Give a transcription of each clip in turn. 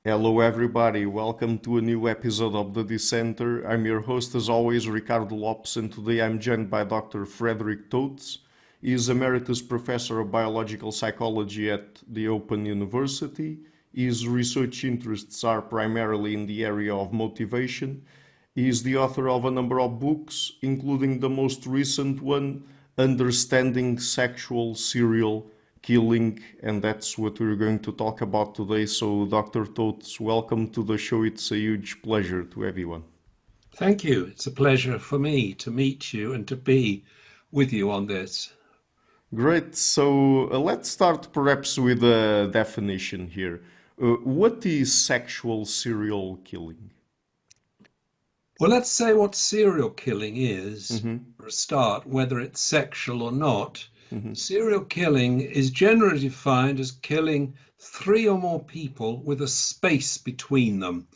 Hello, everybody. Welcome to a new episode of the Dissenter. I'm your host, as always, Ricardo Lopes, and today I'm joined by Dr. Frederick Toates. He is Emeritus Professor of Biological Psychology at the Open University. His research interests are primarily in the area of motivation. He is the author of a number of books, including the most recent one, Understanding Sexual Serial Killing, and that's what we're going to talk about today. So, Dr. Toates, welcome to the show. It's a huge pleasure to everyone. Thank you. It's a pleasure for me to meet you and to be with you on this. Great. So, let's start perhaps with a definition here. What is sexual serial killing? Well, let's say what serial killing is Mm-hmm. for a start, whether it's sexual or not. Mm-hmm. Serial killing is generally defined as killing 3 or more people with a space between them.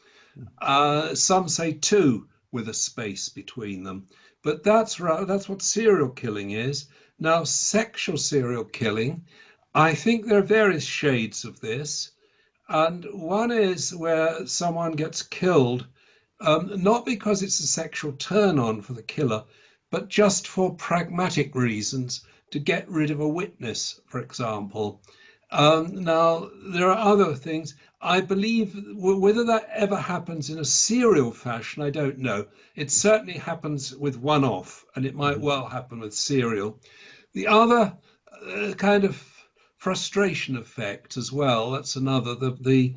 Some say 2 with a space between them. But that's right, that's what serial killing is. Now, sexual serial killing, I think there are various shades of this. And one is where someone gets killed, not because it's a sexual turn-on for the killer, but just for pragmatic reasons, to get rid of a witness, for example. Now, there are other things. I believe whether that ever happens in a serial fashion, I don't know. It certainly happens with one-off, and it might well happen with serial. The other kind of frustration effect as well, that's another. The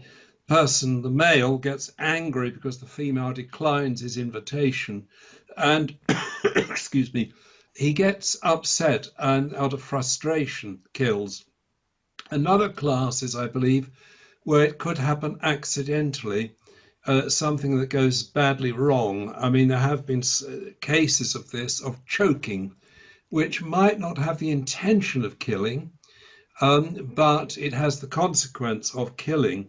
person, the male, gets angry because the female declines his invitation, and excuse me, he gets upset and out of frustration kills. Another class is, I believe, where it could happen accidentally, something that goes badly wrong. I mean, there have been cases of this, of choking, which might not have the intention of killing, but it has the consequence of killing.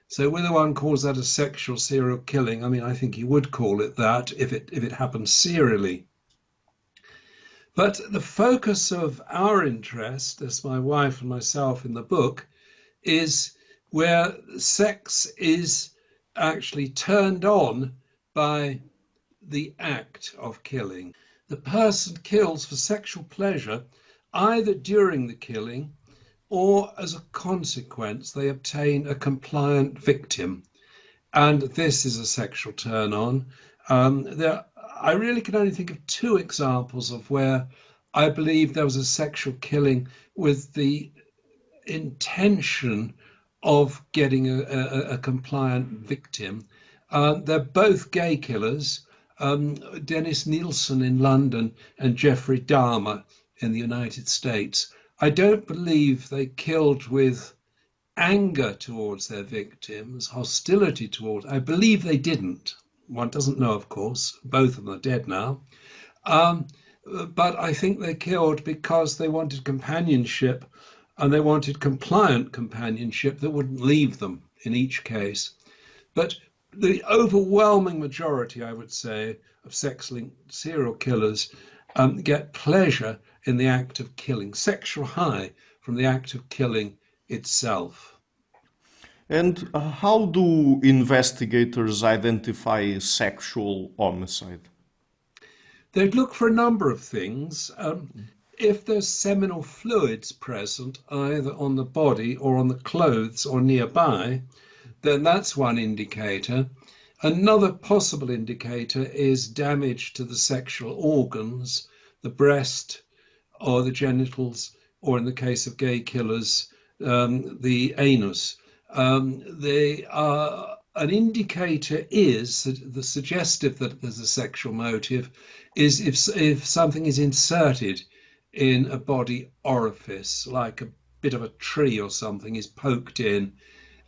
So whether one calls that a sexual serial killing, I mean, I think you would call it that if it happens serially. But the focus of our interest, as my wife and myself in the book, is where sex is actually turned on by the act of killing. The person kills for sexual pleasure, either during the killing or as a consequence, they obtain a compliant victim. And this is a sexual turn on. I really can only think of 2 examples of where I believe there was a sexual killing with the intention of getting a compliant victim. They're both gay killers, Dennis Nielsen in London and Jeffrey Dahmer in the United States. I don't believe they killed with anger towards their victims, hostility towards. I believe they didn't. One doesn't know, of course. Both of them are dead now. But I think they killed because they wanted companionship, and they wanted compliant companionship that wouldn't leave them in each case. But the overwhelming majority, I would say, of sex-linked serial killers get pleasure in the act of killing, sexual high from the act of killing itself. And how do investigators identify sexual homicide? They'd look for a number of things. If there's seminal fluids present, either on the body or on the clothes or nearby, then that's one indicator. Another possible indicator is damage to the sexual organs, the breast or the genitals, or in the case of gay killers, the anus. An indicator is the suggestive that there's a sexual motive is if something is inserted in a body orifice, like a bit of a tree or something is poked in.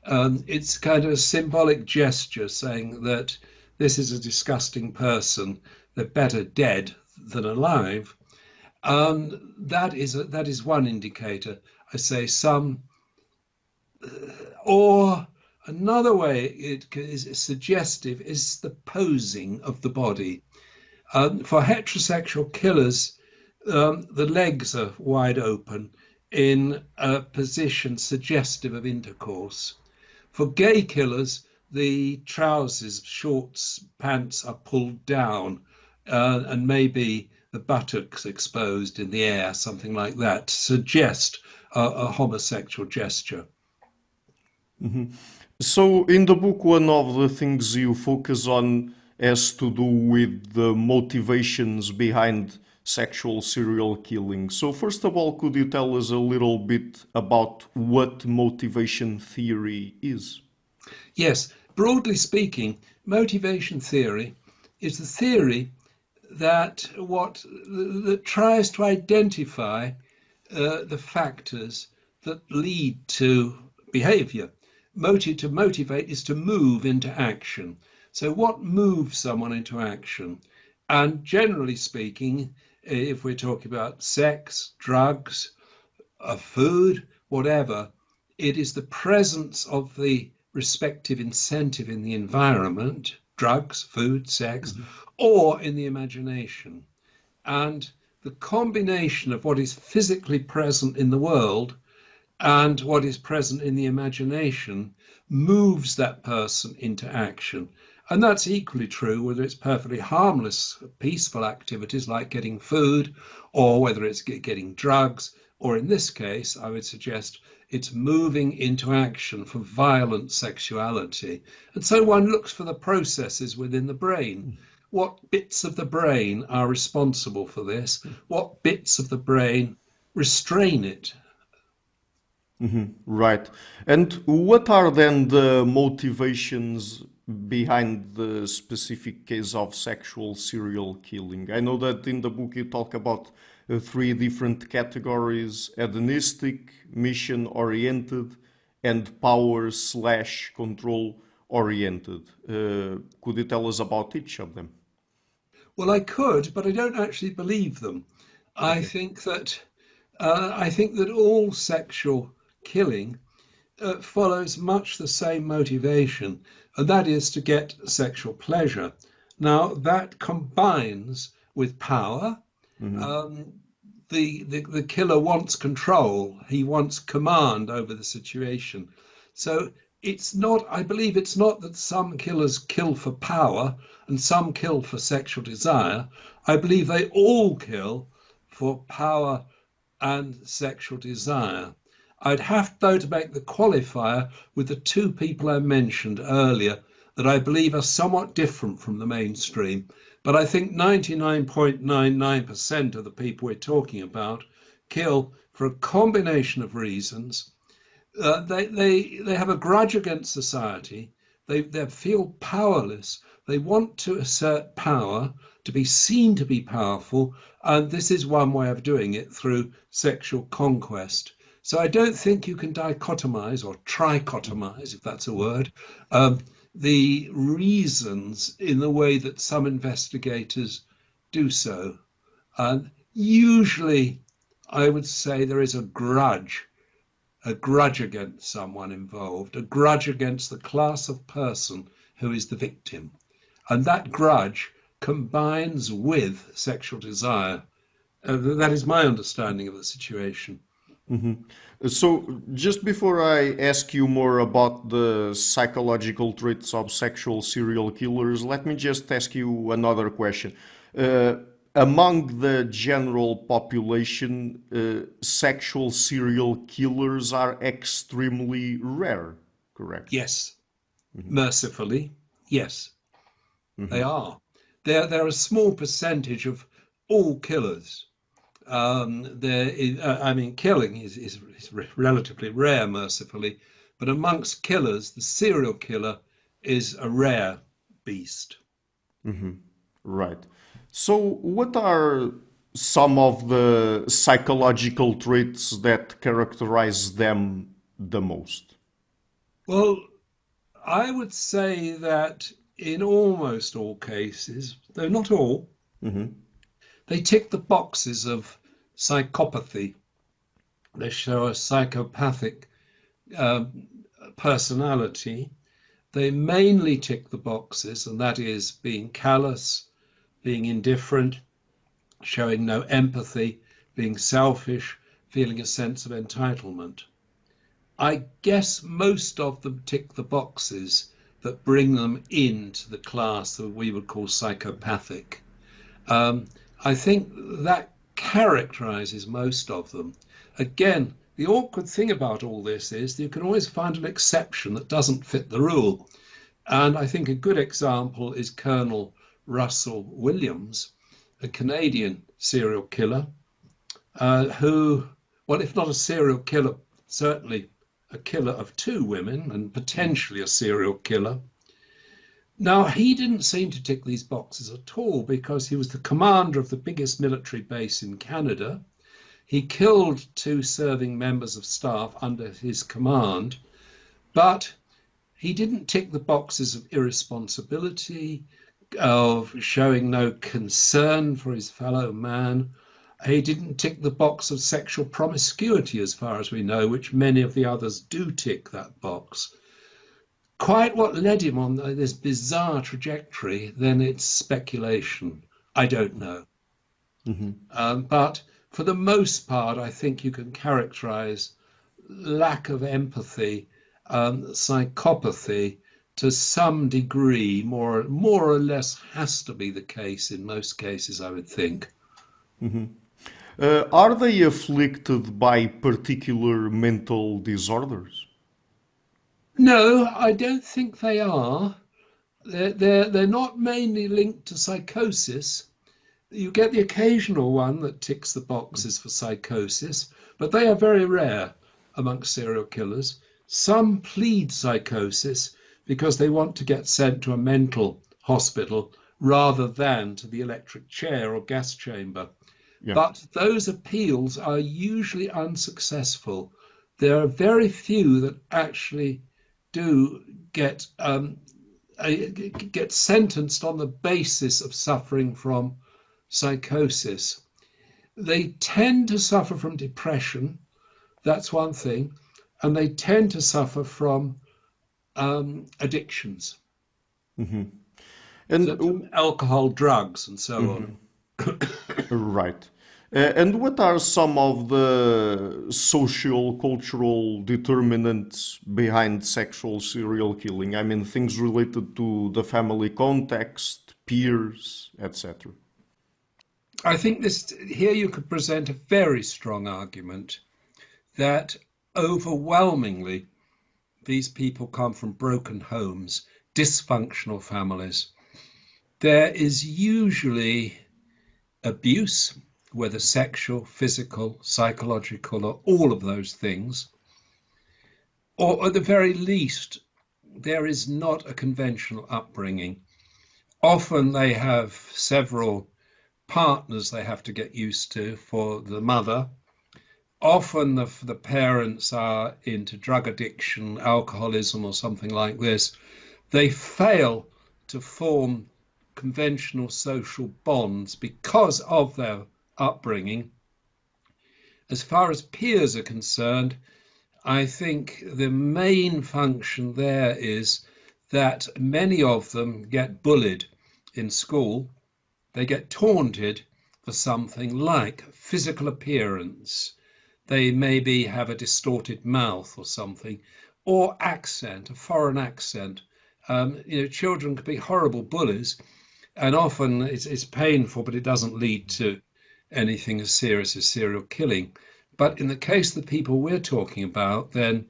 It's kind of a symbolic gesture saying that this is a disgusting person, they're better dead than alive. That is one indicator. I say some, or another way it is suggestive is the posing of the body. For heterosexual killers, the legs are wide open in a position suggestive of intercourse. For gay killers, the trousers, shorts, pants are pulled down, and maybe the buttocks exposed in the air, something like that, to suggest a homosexual gesture. So, in the book, one of the things you focus on has to do with the motivations behind sexual serial killing. So, first of all, could you tell us a little bit about what motivation theory is? Yes, broadly speaking, motivation theory is the theory that tries to identify the factors that lead to behavior. To motivate is to move into action. So what moves someone into action? And generally speaking, if we're talking about sex, drugs, food, whatever, it is the presence of the respective incentive in the environment, drugs, food, sex, or in the imagination. And the combination of what is physically present in the world and what is present in the imagination moves that person into action. And that's equally true whether it's perfectly harmless, peaceful activities like getting food, or whether it's getting drugs, or in this case, I would suggest it's moving into action for violent sexuality. And so one looks for the processes within the brain. What bits of the brain are responsible for this? What bits of the brain restrain it? Right. And what are then the motivations behind the specific case of sexual serial killing? I know that in the book you talk about three different categories: hedonistic, mission-oriented, and power/control oriented. Could you tell us about each of them? Well, I could, but I don't actually believe them. I Okay. think that I think that all sexual killing follows much the same motivation, and that is to get sexual pleasure. Now, that combines with power. Um, the killer wants control, he wants command over the situation. So it's not, I believe it's not that some killers kill for power and some kill for sexual desire. I believe they all kill for power and sexual desire. I'd have, though, to make the qualifier with the two people I mentioned earlier that I believe are somewhat different from the mainstream. But I think 99.99% of the people we're talking about kill for a combination of reasons. They have a grudge against society. They feel powerless. They want to assert power, to be seen to be powerful, and this is one way of doing it, through sexual conquest. So I don't think you can dichotomize or trichotomize, if that's a word, the reasons in the way that some investigators do so. And usually, I would say there is a grudge against someone involved, a grudge against the class of person who is the victim. And that grudge combines with sexual desire. That is my understanding of the situation. So, just before I ask you more about the psychological traits of sexual serial killers, let me just ask you another question. Uh, Among the general population, sexual serial killers are extremely rare, correct? Yes, mercifully, yes, they are. They're a small percentage of all killers. I mean, killing is relatively rare, mercifully, but amongst killers, the serial killer is a rare beast. Right. So, what are some of the psychological traits that characterize them the most? Well, I would say that in almost all cases, though not all, they tick the boxes of psychopathy. They show a psychopathic personality. They mainly tick the boxes, and that is being callous, being indifferent, showing no empathy, being selfish, feeling a sense of entitlement. I guess most of them tick the boxes that bring them into the class that we would call psychopathic. I think that characterizes most of them. Again, the awkward thing about all this is that you can always find an exception that doesn't fit the rule. And I think a good example is Colonel Russell Williams, a Canadian serial killer, who, well, if not a serial killer, certainly a killer of two women and potentially a serial killer. Now, he didn't seem to tick these boxes at all because he was the commander of the biggest military base in Canada. He killed two serving members of staff under his command, but he didn't tick the boxes of irresponsibility, of showing no concern for his fellow man. He didn't tick the box of sexual promiscuity, as far as we know, which many of the others do tick that box. Quite what led him on this bizarre trajectory, then it's speculation. I don't know. But for the most part, I think you can characterize lack of empathy, psychopathy, to some degree, more or less has to be the case in most cases, I would think. Are they afflicted by particular mental disorders? No, I don't think they are. They're not mainly linked to psychosis. You get the occasional one that ticks the boxes for psychosis, but they are very rare amongst serial killers. Some plead psychosis because they want to get sent to a mental hospital rather than to the electric chair or gas chamber. Yeah. But those appeals are usually unsuccessful. There are very few that actually do get sentenced on the basis of suffering from psychosis. They tend to suffer from depression, that's one thing, and they tend to suffer from addictions, And so alcohol, drugs, and so on. right. And what are some of the social, cultural determinants behind sexual serial killing? I mean, things related to the family context, peers, etc. I think here you could present a very strong argument that overwhelmingly these people come from broken homes, dysfunctional families. There is usually abuse, whether sexual, physical, psychological, or all of those things. Or at the very least, there is not a conventional upbringing. Often they have several partners they have to get used to for the mother. Often the parents are into drug addiction, alcoholism, or something like this. They fail to form conventional social bonds because of their upbringing. As far as peers are concerned, I think the main function there is that many of them get bullied in school. They get taunted for something like physical appearance. They maybe have a distorted mouth or something, or accent, a foreign accent. Children can be horrible bullies, and often it's painful, but it doesn't lead to anything as serious as serial killing. But in the case of the people we're talking about, then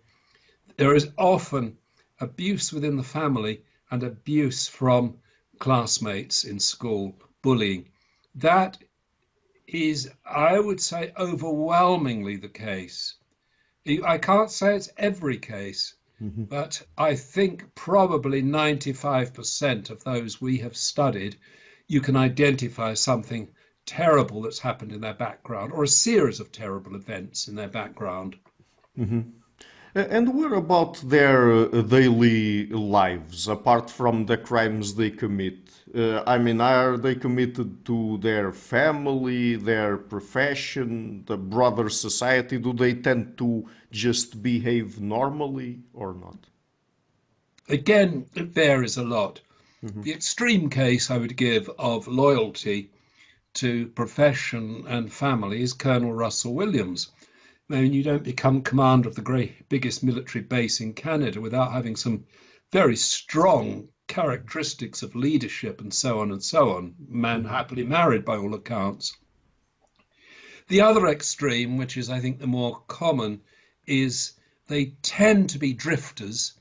there is often abuse within the family and abuse from classmates in school, bullying. That is, I would say, overwhelmingly the case. I can't say it's every case, but I think probably 95% of those we have studied, you can identify something terrible that's happened in their background or a series of terrible events in their background. And what about their daily lives, apart from the crimes they commit? I mean, are they committed to their family, their profession, the broader society? Do they tend to just behave normally or not? Again, it varies a lot. The extreme case I would give of loyalty to profession and family is Colonel Russell Williams. I mean, you don't become commander of the biggest military base in Canada without having some very strong characteristics of leadership and so on and so on. Man happily married by all accounts. The other extreme, which is I think the more common, is they tend to be drifters.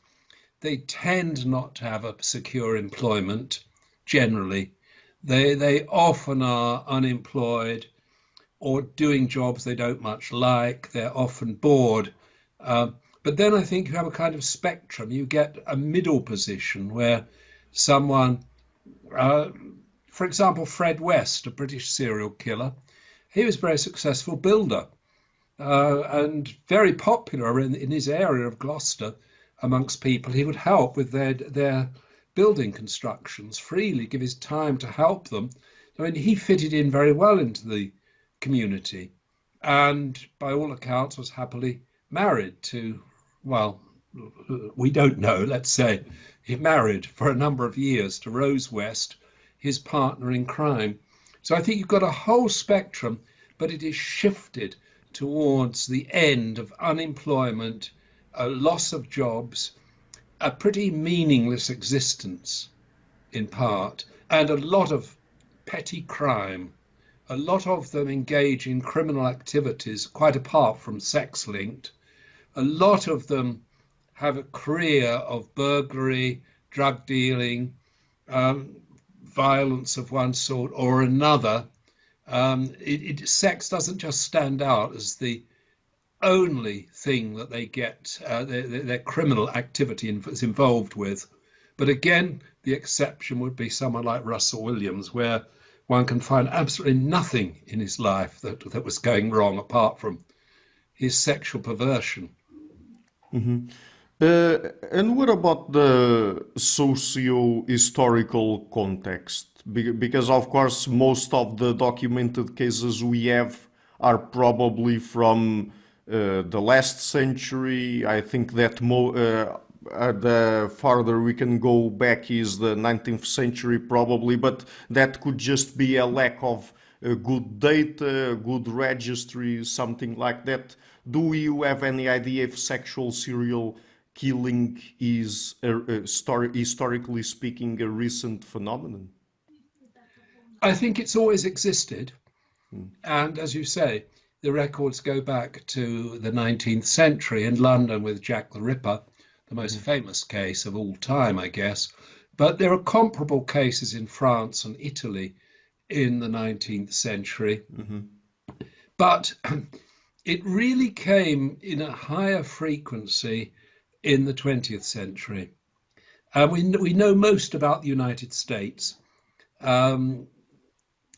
They tend not to have a secure employment generally. They often are unemployed or doing jobs they don't much like. They're often bored. But then I think you have a kind of spectrum. You get a middle position where someone, for example, Fred West, a British serial killer, he was a very successful builder and very popular in his area of Gloucester amongst people. He would help with their building constructions freely, give his time to help them. I mean, he fitted in very well into the community and by all accounts was happily married to, well, we don't know, let's say he married for a number of years to Rose West, his partner in crime. So I think you've got a whole spectrum, but it is shifted towards the end of unemployment, a loss of jobs, a pretty meaningless existence in part, and a lot of petty crime. A lot of them engage in criminal activities quite apart from sex linked. A lot of them have a career of burglary, drug dealing, violence of one sort or another. Sex doesn't just stand out as the only thing that they get their criminal activity is involved with. But again, the exception would be someone like Russell Williams, where one can find absolutely nothing in his life that was going wrong apart from his sexual perversion. Mm-hmm. And what about the socio-historical context? Because, of course, most of the documented cases we have are probably from the last century. I think that the farther we can go back is the 19th century probably, but that could just be a lack of good data, good registry, something like that. Do you have any idea if sexual serial killing is, historically speaking, a recent phenomenon? I think it's always existed. And as you say, the records go back to the 19th century in London with Jack the Ripper, the most famous case of all time, I guess. But there are comparable cases in France and Italy in the 19th century. But it really came in a higher frequency in the 20th century. We know most about the United States.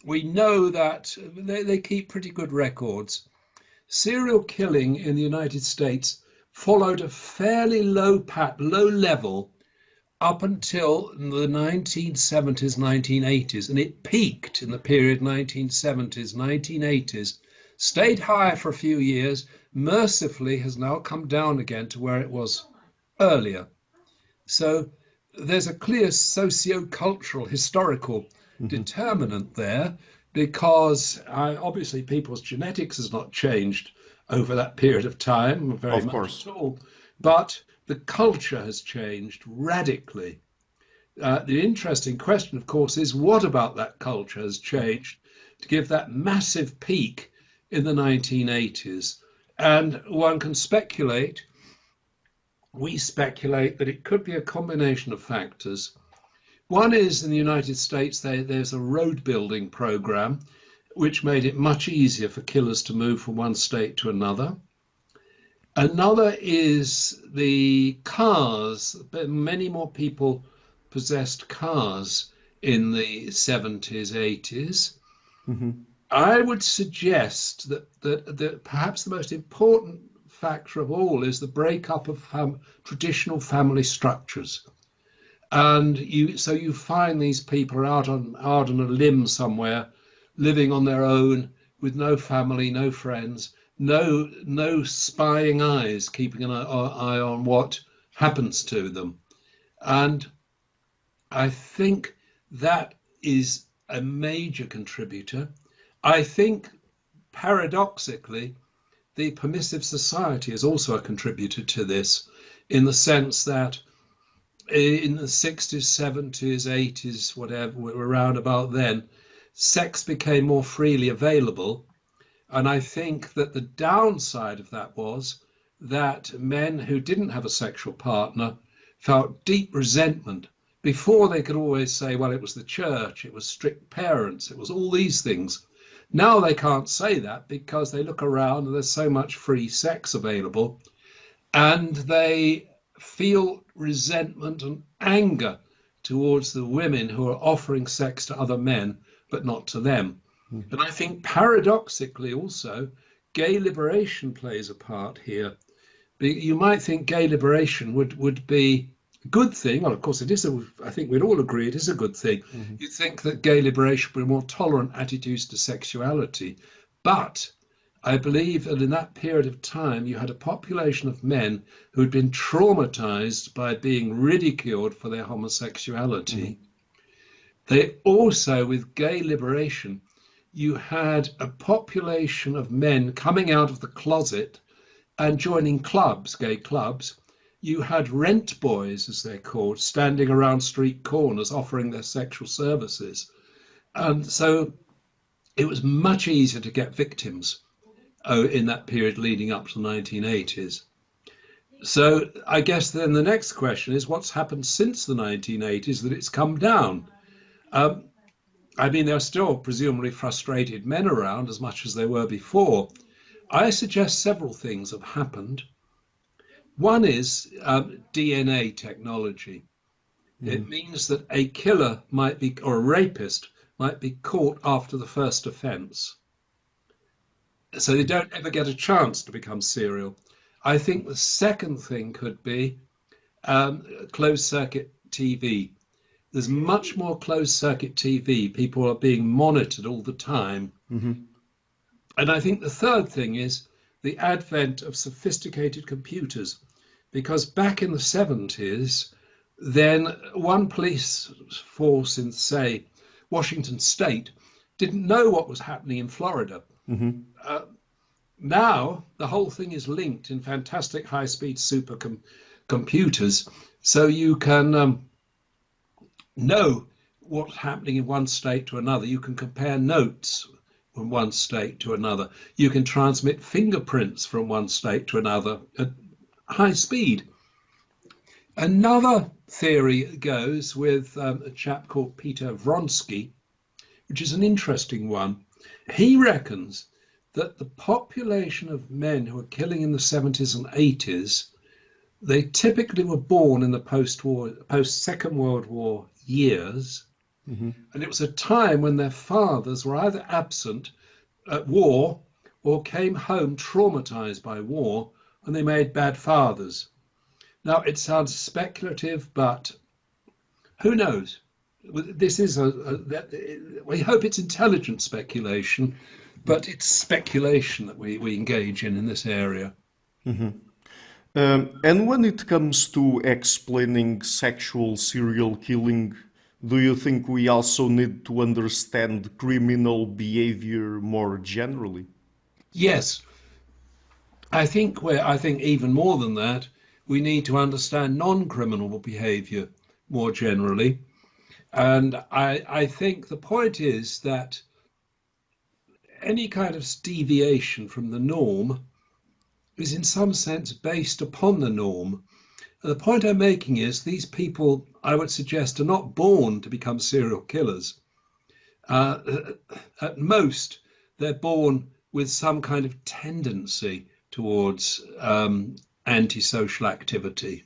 We know that they keep pretty good records. Serial killing in the United States followed a fairly low level up until the 1970s, 1980s, and it peaked in the period 1970s, 1980s, stayed high for a few years, mercifully has now come down again to where it was earlier. So there's a clear socio-cultural, historical determinant there, because obviously people's genetics has not changed over that period of time very much at all, but the culture has changed radically. The interesting question, of course, is what about that culture has changed to give that massive peak in the 1980s? And one can speculate, we speculate that it could be a combination of factors. One is in the United States, there's a road building program which made it much easier for killers to move from one state to another. Another is the cars. Many more people possessed cars in the 70s, 80s. I would suggest that perhaps the most important factor of all is the breakup of traditional family structures. And so you find these people out on a limb somewhere, living on their own with no family, no friends, no spying eyes keeping an eye on what happens to them. And I think that is a major contributor. I think paradoxically, the permissive society is also a contributor to this, in the sense that in the 60s, 70s, 80s, whatever, around about then, sex became more freely available. And I think that the downside of that was that men who didn't have a sexual partner felt deep resentment. Before, they could always say, well, it was the church, it was strict parents, it was all these things. Now they can't say that because they look around and there's so much free sex available, and they feel resentment and anger towards the women who are offering sex to other men, but not to them. And I think paradoxically also, gay liberation plays a part here. You might think gay liberation would be a good thing. Well, of course, it is. I think we'd all agree it is a good thing. You'd think that gay liberation would be more tolerant attitudes to sexuality. But I believe that in that period of time, you had a population of men who had been traumatized by being ridiculed for their homosexuality. They also, with gay liberation, you had a population of men coming out of the closet and joining clubs, gay clubs. You had rent boys, as they're called, standing around street corners offering their sexual services. And so it was much easier to get victims in that period leading up to the 1980s. So I guess then the next question is what's happened since the 1980s that it's come down? I mean, there are still presumably frustrated men around as much as there were before. I suggest several things have happened. One is DNA technology. It means that a killer might be, or a rapist might be caught after the first offense. So they don't ever get a chance to become serial. I think the second thing could be closed circuit TV. There's much more closed circuit TV. People are being monitored all the time. And I think the third thing is the advent of sophisticated computers. Because back in the 70s, then one police force in, say, Washington State didn't know what was happening in Florida. Now the whole thing is linked in fantastic high-speed supercomputers, so you can know what's happening in one state to another. You can compare notes from one state to another. You can transmit fingerprints from one state to another at high speed. Another theory goes with a chap called Peter Vronsky, which is an interesting one. He reckons that the population of men who were killing in the 70s and 80s, they typically were born in the post-Second World War years. And it was a time when their fathers were either absent at war or came home traumatized by war, and they made bad fathers. Now, it sounds speculative, but who knows? This is we hope it's intelligent speculation, but it's speculation that we engage in this area. And when it comes to explaining sexual serial killing, do you think we also need to understand criminal behavior more generally? Yes. I think even more than that, we need to understand non-criminal behavior more generally. And I think the point is that any kind of deviation from the norm is in some sense based upon the norm. And the point I'm making is these people, I would suggest, are not born to become serial killers. At most, they're born with some kind of tendency towards antisocial activity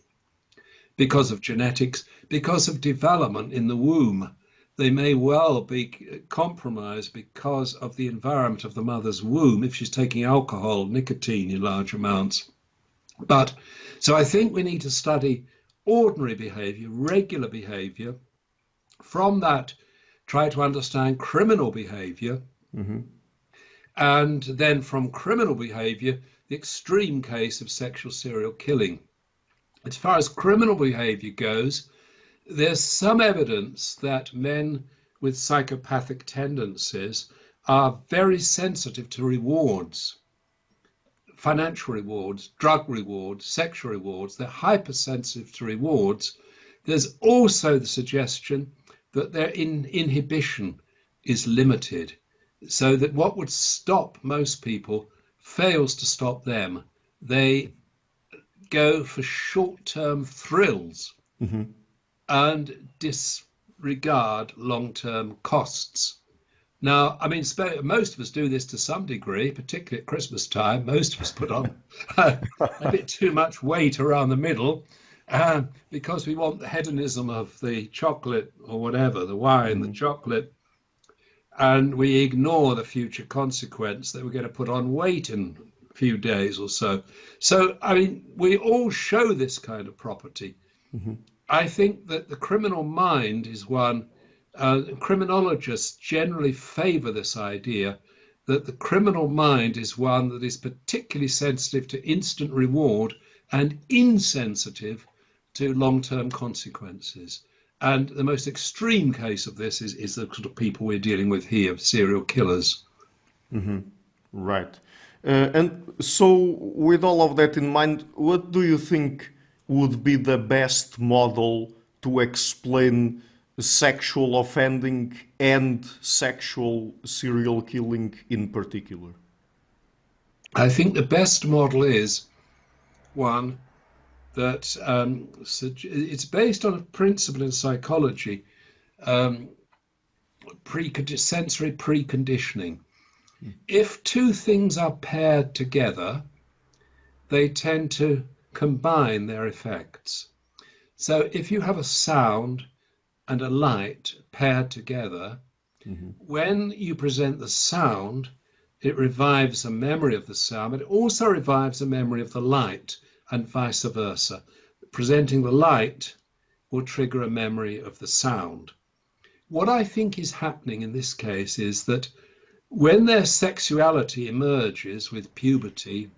because of genetics, because of development in the womb. They may well be compromised because of the environment of the mother's womb if she's taking alcohol, nicotine in large amounts. But so I think we need to study ordinary behavior, regular behavior. From that, try to understand criminal behavior. And then from criminal behavior, the extreme case of sexual serial killing. As far as criminal behavior goes, there's some evidence that men with psychopathic tendencies are very sensitive to rewards, financial rewards, drug rewards, sexual rewards. They're hypersensitive to rewards, There's also the suggestion that their inhibition is limited, so that what would stop most people fails to stop them. They go for short-term thrills and disregard long-term costs. Now, I mean, most of us do this to some degree, particularly at Christmas time. Most of us put on a bit too much weight around the middle because we want the hedonism of the chocolate or whatever, the wine, the chocolate, and we ignore the future consequence that we're going to put on weight in a few days or so. So, I mean, we all show this kind of property. I think that the criminal mind is one. Criminologists generally favor this idea that the criminal mind is one that is particularly sensitive to instant reward and insensitive to long-term consequences. And the most extreme case of this is the sort of people we're dealing with here, serial killers. Right. And so with all of that in mind, what do you think would be the best model to explain sexual offending and sexual serial killing in particular? I think the best model is one that it's based on a principle in psychology, sensory preconditioning. If two things are paired together, they tend to combine their effects. So if you have a sound and a light paired together, when you present the sound, it revives a memory of the sound, but it also revives a memory of the light, and vice versa. Presenting the light will trigger a memory of the sound. What I think is happening in this case is that when their sexuality emerges with puberty,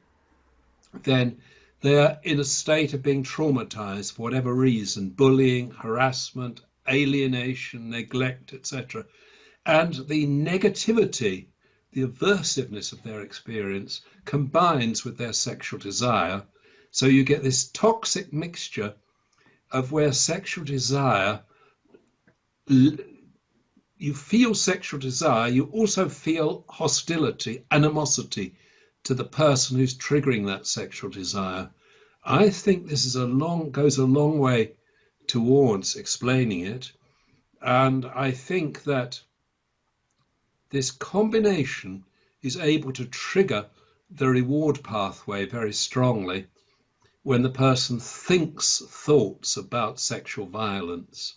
then they're in a state of being traumatized for whatever reason, bullying, harassment, alienation, neglect, etc. And the negativity, the aversiveness of their experience combines with their sexual desire. So you get this toxic mixture of where sexual desire, you feel sexual desire, you also feel hostility, animosity to the person who's triggering that sexual desire. I think this is goes a long way towards explaining it. And I think that this combination is able to trigger the reward pathway very strongly when the person thinks thoughts about sexual violence.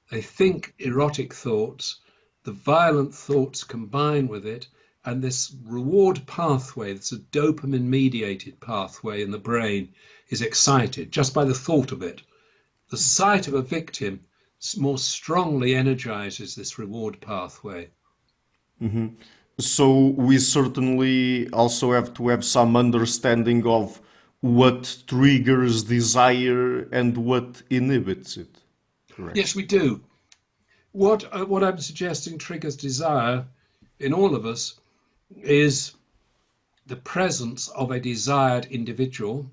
They think erotic thoughts, the violent thoughts combine with it, and this reward pathway, that's a dopamine mediated pathway in the brain, is excited just by the thought of it. The sight of a victim more strongly energizes this reward pathway. So we certainly also have to have some understanding of what triggers desire and what inhibits it. Correct. Yes, we do. What I'm suggesting triggers desire in all of us is the presence of a desired individual,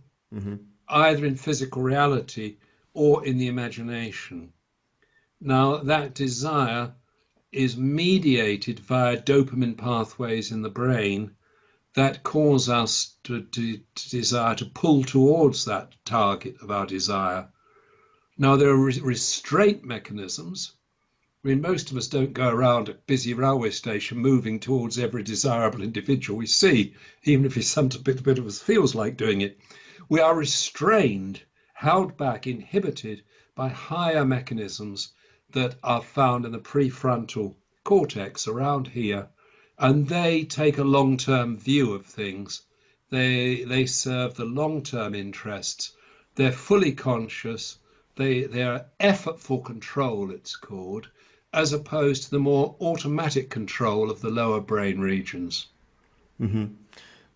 either in physical reality or in the imagination. Now, that desire is mediated via dopamine pathways in the brain that cause us to desire, to pull towards that target of our desire. Now, there are restraint mechanisms. I mean, most of us don't go around a busy railway station moving towards every desirable individual we see, even if some bit of us feels like doing it. We are restrained, held back, inhibited by higher mechanisms that are found in the prefrontal cortex around here, and they take a long-term view of things. They serve the long-term interests. They're fully conscious. They're effort for control, it's called, as opposed to the more automatic control of the lower brain regions.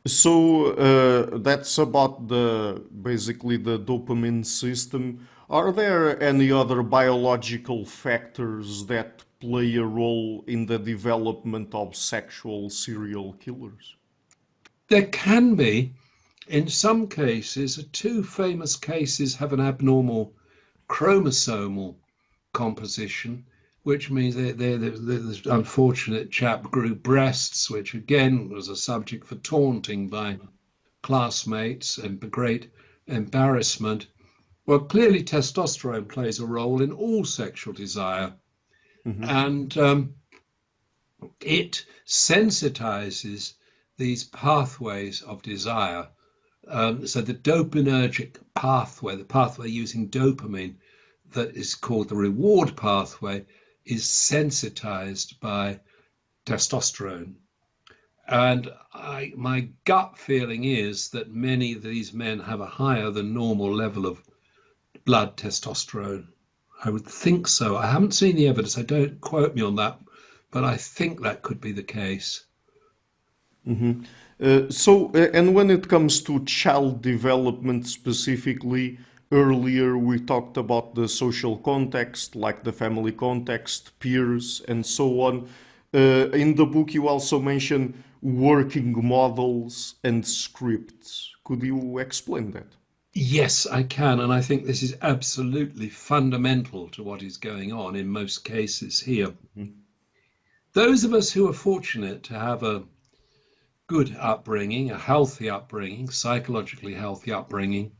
So that's about basically the dopamine system. Are there any other biological factors that play a role in the development of sexual serial killers? There can be. In some cases, two famous cases have an abnormal chromosomal composition, which means the unfortunate chap grew breasts, which again was a subject for taunting by classmates and great embarrassment. Well, clearly testosterone plays a role in all sexual desire, and it sensitizes these pathways of desire. So the dopaminergic pathway, the pathway using dopamine that is called the reward pathway, is sensitized by testosterone. And my gut feeling is that many of these men have a higher than normal level of blood testosterone. I would think so. I haven't seen the evidence. I don't quote me on that, but I think that could be the case. And when it comes to child development specifically, earlier we talked about the social context, like the family context, peers, and so on. In the book, you also mention working models and scripts. Could you explain that? Yes, I can. And I think this is absolutely fundamental to what is going on in most cases here. Those of us who are fortunate to have a good upbringing, a healthy upbringing, psychologically healthy upbringing,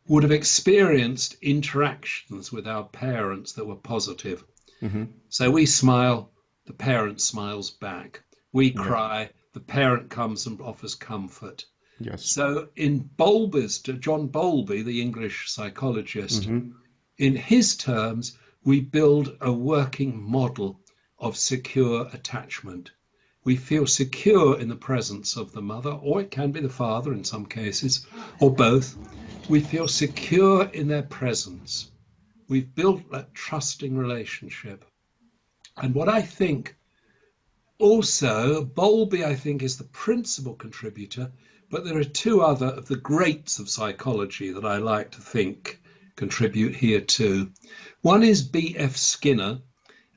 would have experienced interactions with our parents that were positive. So we smile, the parent smiles back. We cry, the parent comes and offers comfort. Yes. So in John Bowlby, the English psychologist, in his terms, we build a working model of secure attachment. We feel secure in the presence of the mother, or it can be the father in some cases, or both. We feel secure in their presence. We've built that trusting relationship. And what I think also, Bowlby, I think, is the principal contributor, but there are two other of the greats of psychology that I like to think contribute here too. One is B.F. Skinner,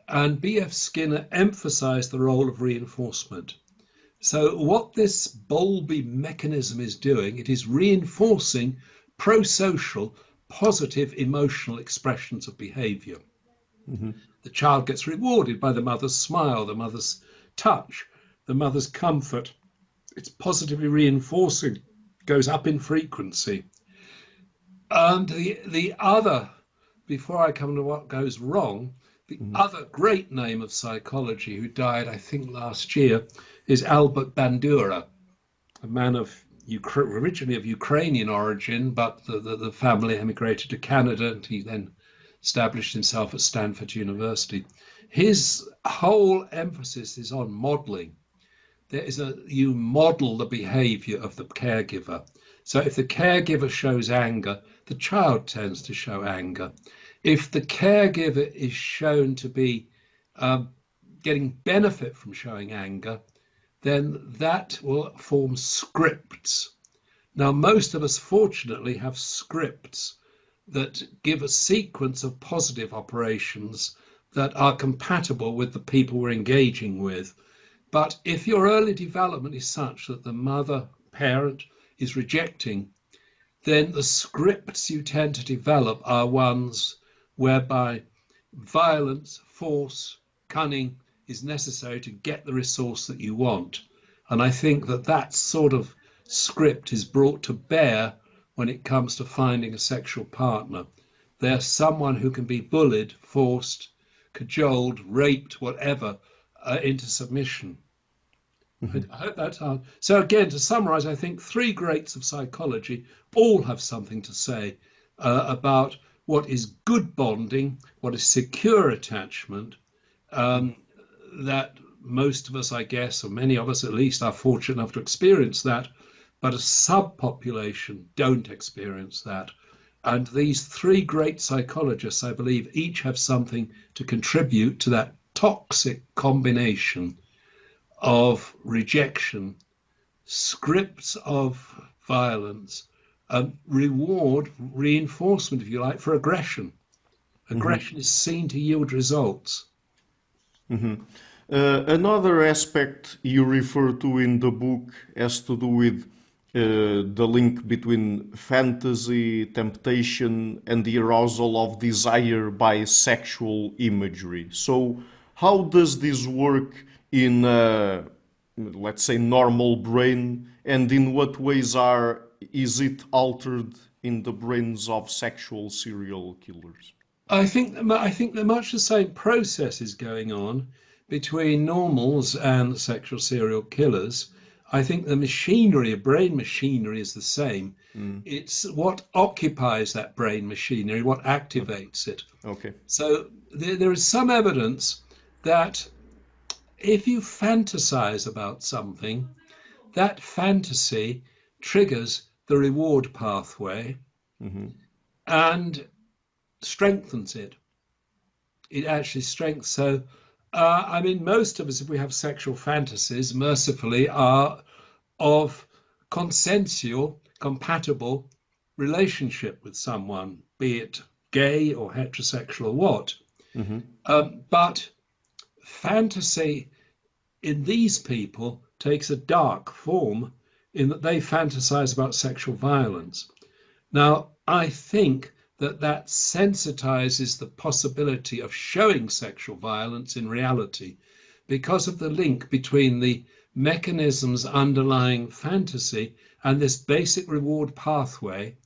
and B.F. Skinner emphasized the role of reinforcement. So what this Bowlby mechanism is doing, it is reinforcing pro-social, positive emotional expressions of behavior. The child gets rewarded by the mother's smile, the mother's touch, the mother's comfort. It's positively reinforcing, goes up in frequency. And the other, before I come to what goes wrong, the other great name of psychology who died, I think, last year, is Albert Bandura, a man of originally of Ukrainian origin, but the family emigrated to Canada, and he then established himself at Stanford University. His whole emphasis is on modeling. You model the behavior of the caregiver. So if the caregiver shows anger, the child tends to show anger. If the caregiver is shown to be getting benefit from showing anger, then that will form scripts. Now, most of us fortunately have scripts that give a sequence of positive operations that are compatible with the people we're engaging with. But if your early development is such that the parent is rejecting, then the scripts you tend to develop are ones whereby violence, force, cunning is necessary to get the resource that you want. And I think that sort of script is brought to bear when it comes to finding a sexual partner. There's someone who can be bullied, forced, cajoled, raped, whatever, into submission. I hope that's hard. So again, to summarize, I think three greats of psychology all have something to say about what is good bonding, what is secure attachment, that most of us, I guess, or many of us at least, are fortunate enough to experience that, but a subpopulation don't experience that. And these three great psychologists, I believe, each have something to contribute to that toxic combination of rejection, scripts of violence, reinforcement, if you like, for aggression. Aggression is seen to yield results. Another aspect you refer to in the book has to do with the link between fantasy, temptation, and the arousal of desire by sexual imagery. So, how does this work in, let's say, normal brain, and in what ways is it altered in the brains of sexual serial killers? I think that much the same process is going on between normals and sexual serial killers. I think the machinery, brain machinery, is the same. It's what occupies that brain machinery, what activates it. Okay. So there is some evidence that if you fantasize about something, that fantasy triggers the reward pathway and strengthens it. It actually strengthens. So, I mean, most of us, if we have sexual fantasies, mercifully, are of consensual, compatible relationship with someone, be it gay or heterosexual or what. But fantasy in these people takes a dark form in that they fantasize about sexual violence. Now, I think that sensitizes the possibility of showing sexual violence in reality because of the link between the mechanisms underlying fantasy and this basic reward pathway.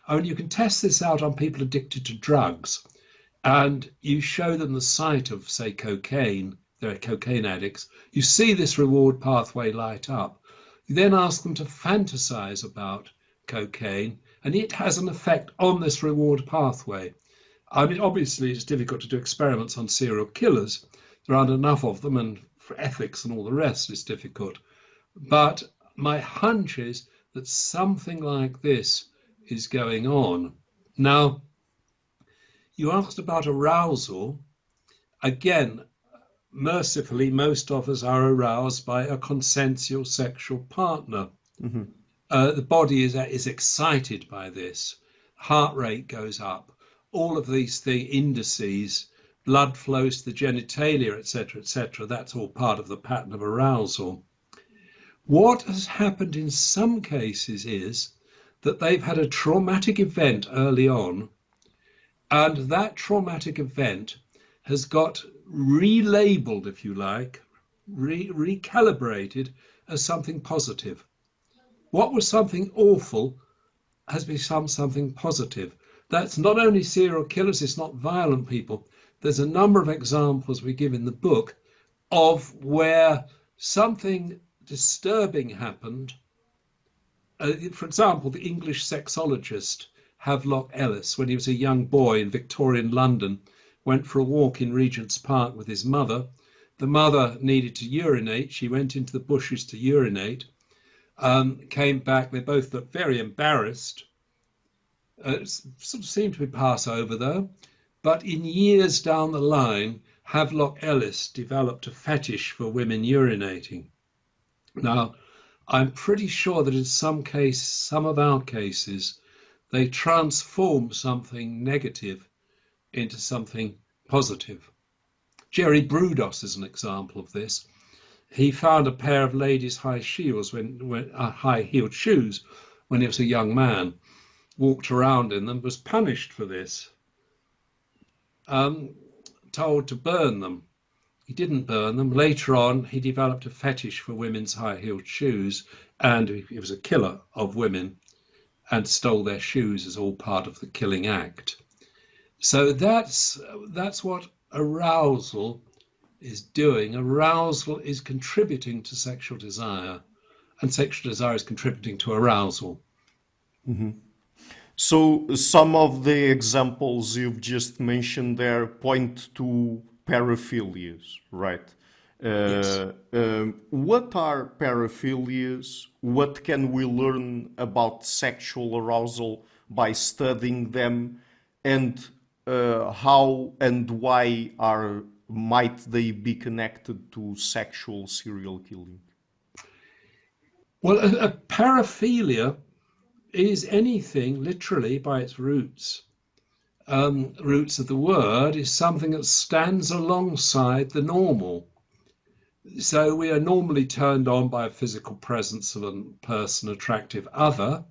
And you can test this out on people addicted to drugs, and you show them the site of, say, cocaine. They're cocaine addicts. You see this reward pathway light up. You then ask them to fantasize about cocaine, and it has an effect on this reward pathway. I mean, obviously, it's difficult to do experiments on serial killers. There aren't enough of them, and for ethics and all the rest, it's difficult. But my hunch is that something like this is going on. Now, you asked about arousal. Again, mercifully, most of us are aroused by a consensual sexual partner. The body is excited by this. Heart rate goes up. All of these indices, blood flows to the genitalia, etc., etc. That's all part of the pattern of arousal. What has happened in some cases is that they've had a traumatic event early on, and that traumatic event has got relabeled, if you like, recalibrated as something positive. What was something awful has become something positive. That's not only serial killers, it's not violent people. There's a number of examples we give in the book of where something disturbing happened. For example, the English sexologist Havelock Ellis, when he was a young boy in Victorian London, went for a walk in Regent's Park with his mother. The mother needed to urinate. She went into the bushes to urinate. Came back. They both looked very embarrassed. Sort of seemed to be passed over though. But in years down the line, Havelock Ellis developed a fetish for women urinating. Now, I'm pretty sure that in some of our cases, they transform something negative into something positive. Jerry Brudos is an example of this. He found a pair of ladies' high-heeled shoes when he was a young man, walked around in them, was punished for this, told to burn them. He didn't burn them. Later on, he developed a fetish for women's high-heeled shoes, and he was a killer of women and stole their shoes as all part of the killing act. So that's what arousal is doing. Arousal is contributing to sexual desire, and sexual desire is contributing to arousal. So some of the examples you've just mentioned there point to paraphilias, right? Yes. What are paraphilias? What can we learn about sexual arousal by studying them? And how and why might they be connected to sexual serial killing? Well, a paraphilia is anything, literally by its roots of the word, is something that stands alongside the normal. So we are normally turned on by a physical presence of a person, attractive other.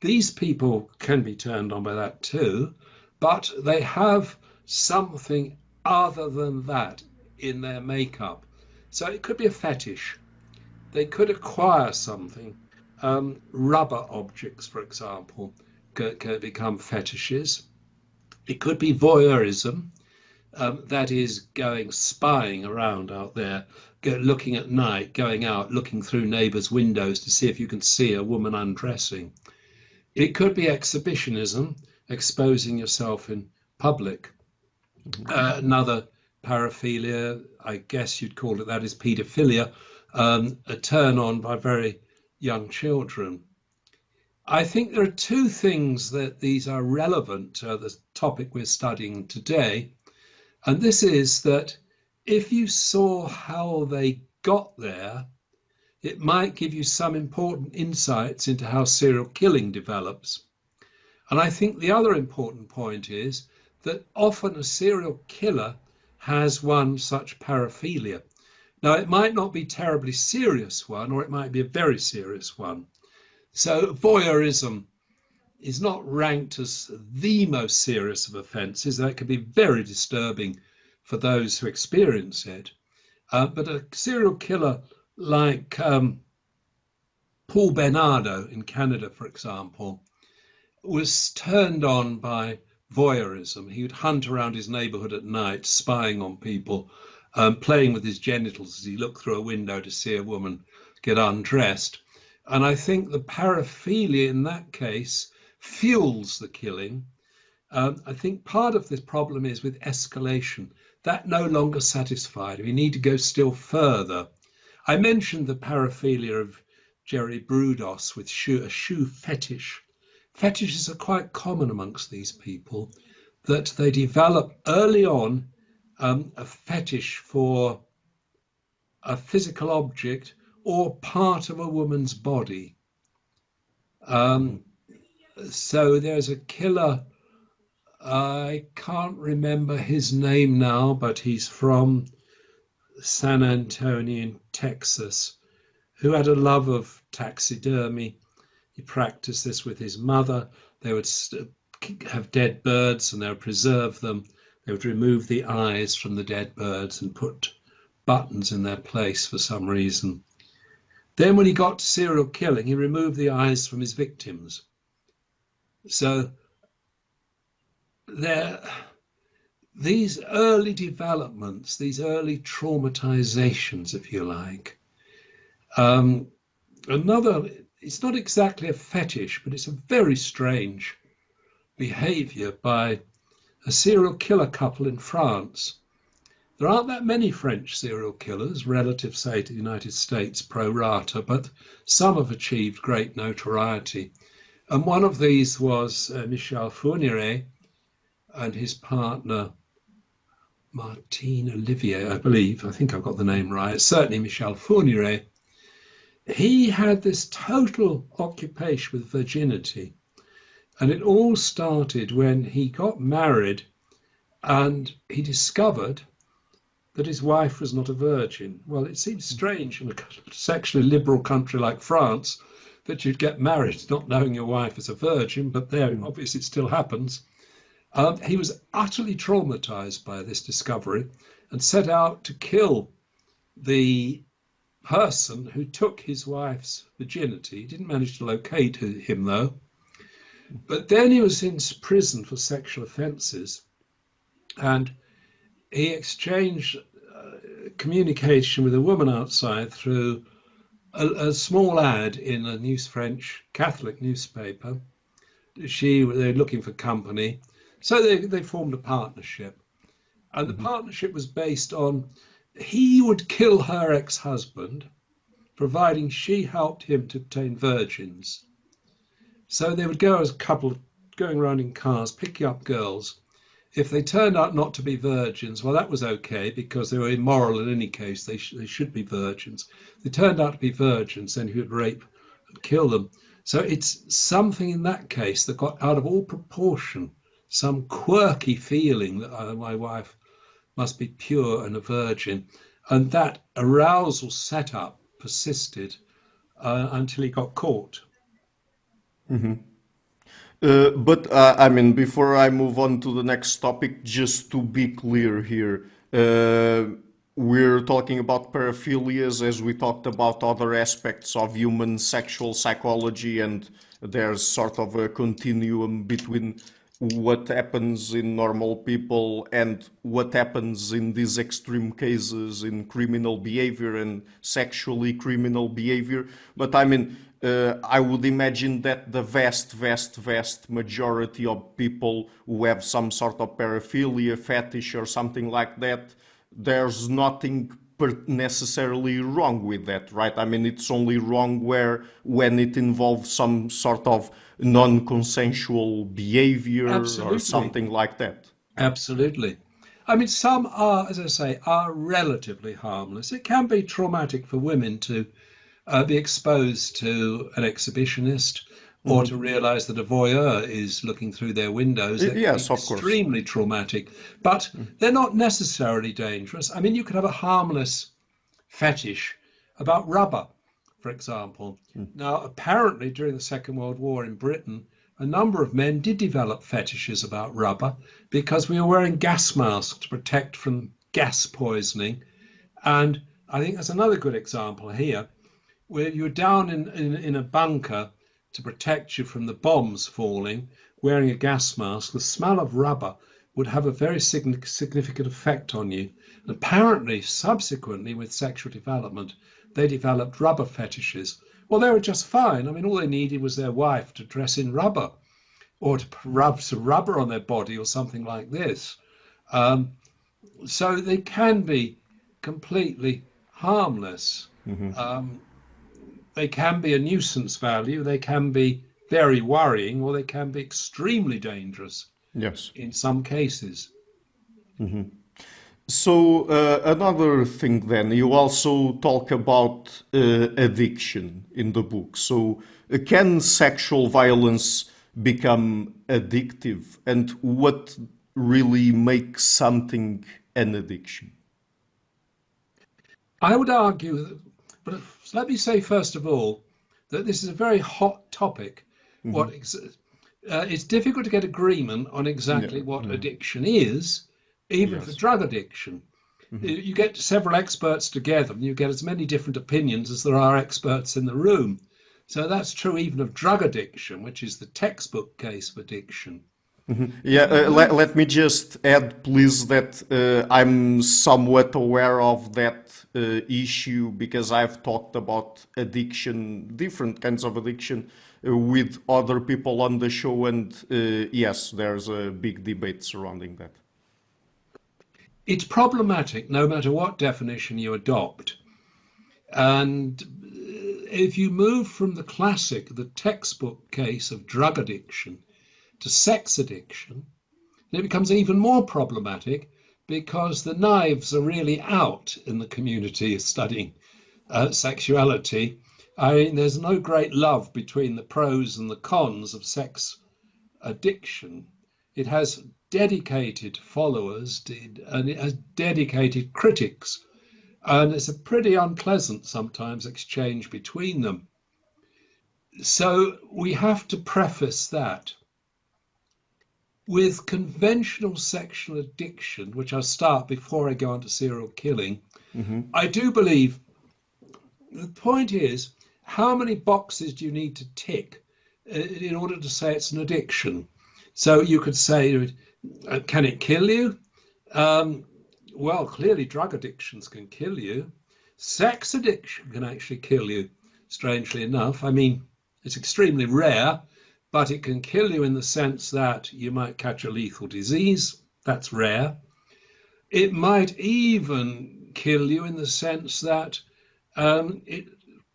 These people can be turned on by that too, but they have something other than that in their makeup. So it could be a fetish. They could acquire something. Rubber objects, for example, can become fetishes. It could be voyeurism, that is going spying around out there, looking at night, going out, looking through neighbours' windows to see if you can see a woman undressing. It could be exhibitionism, exposing yourself in public. Another paraphilia, I guess you'd call it that, is paedophilia, a turn on by very young children. I think there are two things that these are relevant to the topic we're studying today. And this is that if you saw how they got there, it might give you some important insights into how serial killing develops. And I think the other important point is that often a serial killer has one such paraphilia. Now, it might not be a terribly serious one, or it might be a very serious one. So voyeurism is not ranked as the most serious of offences. That can be very disturbing for those who experience it. But a serial killer like Paul Bernardo in Canada, for example, was turned on by voyeurism. He would hunt around his neighbourhood at night, spying on people, playing with his genitals as he looked through a window to see a woman get undressed. And I think the paraphilia in that case fuels the killing. I think part of this problem is with escalation. That no longer satisfied. We need to go still further. I mentioned the paraphilia of Jerry Brudos with a shoe fetish. Fetishes are quite common amongst these people, that they develop early on a fetish for a physical object or part of a woman's body. So there's a killer, I can't remember his name now, but he's from San Antonio in Texas, who had a love of taxidermy. He practiced this with his mother. They would have dead birds and they would preserve them. They would remove the eyes from the dead birds and put buttons in their place for some reason. Then when he got to serial killing, he removed the eyes from his victims. So these early developments, these early traumatizations, if you like. It's not exactly a fetish, but it's a very strange behavior by a serial killer couple in France. There aren't that many French serial killers, relative, say, to the United States pro rata, but some have achieved great notoriety. And one of these was Michel Fourniret and his partner, Martine Olivier, I believe. I think I've got the name right. Certainly Michel Fourniret. He had this total occupation with virginity. And it all started when he got married and he discovered that his wife was not a virgin. Well, it seems strange in a sexually liberal country like France that you'd get married not knowing your wife is a virgin, but there, obviously it still happens. He was utterly traumatized by this discovery and set out to kill the person who took his wife's virginity. He didn't manage to locate him, though. But then he was in prison for sexual offences, and he exchanged communication with a woman outside through a small ad in a French Catholic newspaper. They were looking for company, so they formed a partnership. And the partnership was based on he would kill her ex-husband, providing she helped him to obtain virgins. So they would go as a couple going around in cars, picking up girls. If they turned out not to be virgins, well, that was okay because they were immoral in any case. They should be virgins. If they turned out to be virgins, then he would rape and kill them. So it's something in that case that got out of all proportion, some quirky feeling that my wife must be pure and a virgin. And that arousal setup persisted until he got caught. But I mean, before I move on to the next topic, just to be clear here, we're talking about paraphilias as we talked about other aspects of human sexual psychology, and there's sort of a continuum between what happens in normal people and what happens in these extreme cases in criminal behavior and sexually criminal behavior. But I mean, I would imagine that the vast majority of people who have some sort of paraphilia, fetish, or something like that, there's nothing necessarily wrong with that, right? I mean, it's only wrong when it involves some sort of non-consensual behavior or Absolutely. something like that. Absolutely. I mean, some are, as I say, are relatively harmless. It can be traumatic for women to be exposed to an exhibitionist or to realize that a voyeur is looking through their windows. That can be Yes, of course. extremely traumatic, but they're not necessarily dangerous. I mean, you could have a harmless fetish about rubber, for example. Now, apparently, during the Second World War in Britain, a number of men did develop fetishes about rubber because we were wearing gas masks to protect from gas poisoning. And I think that's another good example here, where you're down in a bunker to protect you from the bombs falling, wearing a gas mask. The smell of rubber would have a very significant effect on you. And apparently, subsequently, with sexual development, they developed rubber fetishes. Well, they were just fine. I mean, all they needed was their wife to dress in rubber or to rub some rubber on their body or something like this. So they can be completely harmless. They can be a nuisance value, they can be very worrying, or they can be extremely dangerous. Yes. In some cases. So another thing then, you also talk about addiction in the book. So can sexual violence become addictive? And what really makes something an addiction? I would argue that, but let me say first of all, that this is a very hot topic. It's difficult to get agreement on exactly what addiction is, even for drug addiction. You get several experts together and you get as many different opinions as there are experts in the room. So that's true even of drug addiction, which is the textbook case of addiction. Yeah, let me just add, please, that I'm somewhat aware of that issue because I've talked about addiction, different kinds of addiction, with other people on the show, and yes, there's a big debate surrounding that. It's problematic no matter what definition you adopt. And if you move from the classic, the textbook case of drug addiction to sex addiction, it becomes even more problematic because the knives are really out in the community studying sexuality. I mean, there's no great love between the pros and the cons of sex addiction. It has dedicated followers and it has dedicated critics, and it's a pretty unpleasant sometimes exchange between them. So we have to preface that. With conventional sexual addiction, which I'll start before I go on to serial killing, I do believe the point is, how many boxes do you need to tick in order to say it's an addiction? So you could say, can it kill you? Well, clearly drug addictions can kill you. Sex addiction can actually kill you, strangely enough. I mean, it's extremely rare, but it can kill you in the sense that you might catch a lethal disease. That's rare. It might even kill you in the sense that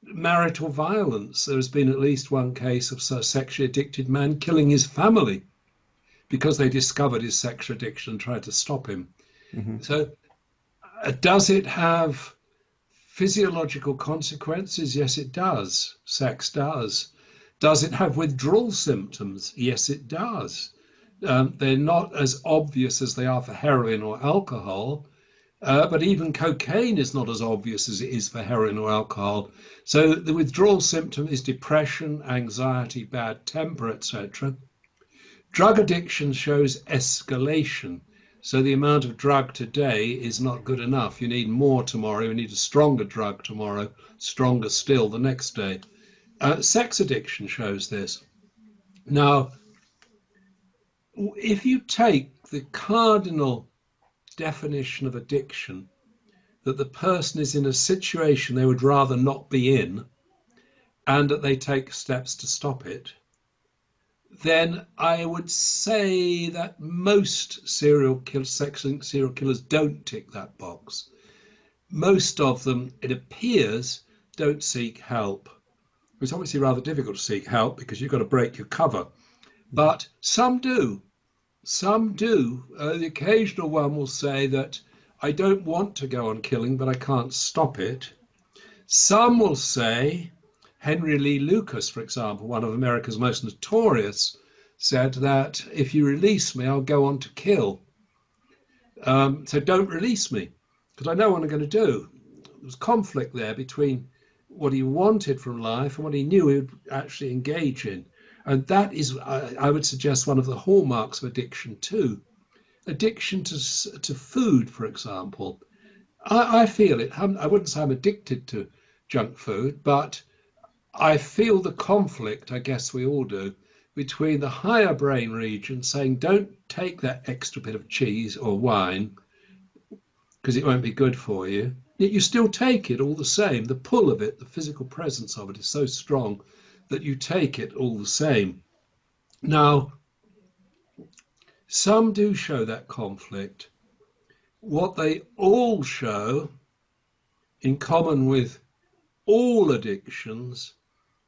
marital violence. There's been at least one case of a sexually addicted man killing his family because they discovered his sexual addiction and tried to stop him. So does it have physiological consequences? Yes, it does. Sex does. Does it have withdrawal symptoms? Yes, it does. They're not as obvious as they are for heroin or alcohol, But even cocaine is not as obvious as it is for heroin or alcohol. So the withdrawal symptom is depression, anxiety, bad temper, etc. Drug addiction shows escalation. So the amount of drug today is not good enough. You need more tomorrow. You need a stronger drug tomorrow, stronger still the next day. Sex addiction shows this. Now, if you take the cardinal definition of addiction, that the person is in a situation they would rather not be in, and that they take steps to stop it, then I would say that most serial killers don't tick that box. Most of them, it appears, don't seek help. It's obviously rather difficult to seek help because you've got to break your cover, but some do. Some do. The occasional one will say that I don't want to go on killing, but I can't stop it. Some will say, Henry Lee Lucas, for example, one of America's most notorious, said that if you release me, I'll go on to kill. So don't release me, because I know what I'm going to do. There was conflict there between what he wanted from life and what he knew he would actually engage in. And that is, I would suggest, one of the hallmarks of addiction too. Addiction to food, for example. I feel it. I wouldn't say I'm addicted to junk food, but I feel the conflict, I guess we all do, between the higher brain region saying, don't take that extra bit of cheese or wine because it won't be good for you. Yet you still take it all the same. The pull of it, the physical presence of it is so strong that you take it all the same. Now, some do show that conflict. What they all show, in common with all addictions,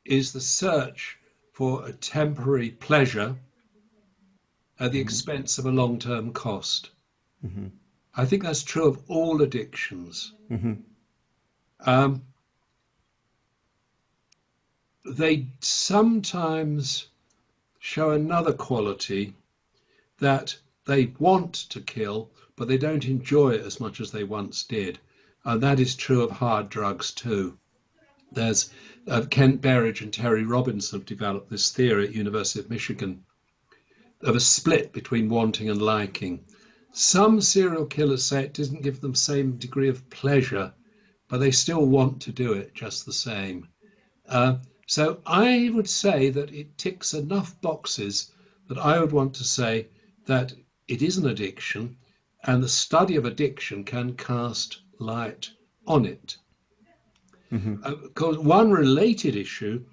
is the search for a temporary pleasure at the expense of a long-term cost. Mm-hmm. I think that's true of all addictions. Mm-hmm. They sometimes show another quality, that they want to kill, but they don't enjoy it as much as they once did. And that is true of hard drugs too. There's Kent Berridge and Terry Robinson have developed this theory at University of Michigan of a split between wanting and liking. Some serial killers say it doesn't give them the same degree of pleasure, but they still want to do it just the same. So I would say that it ticks enough boxes that I would want to say that it is an addiction, and the study of addiction can cast light on it. Mm-hmm. Because one related issue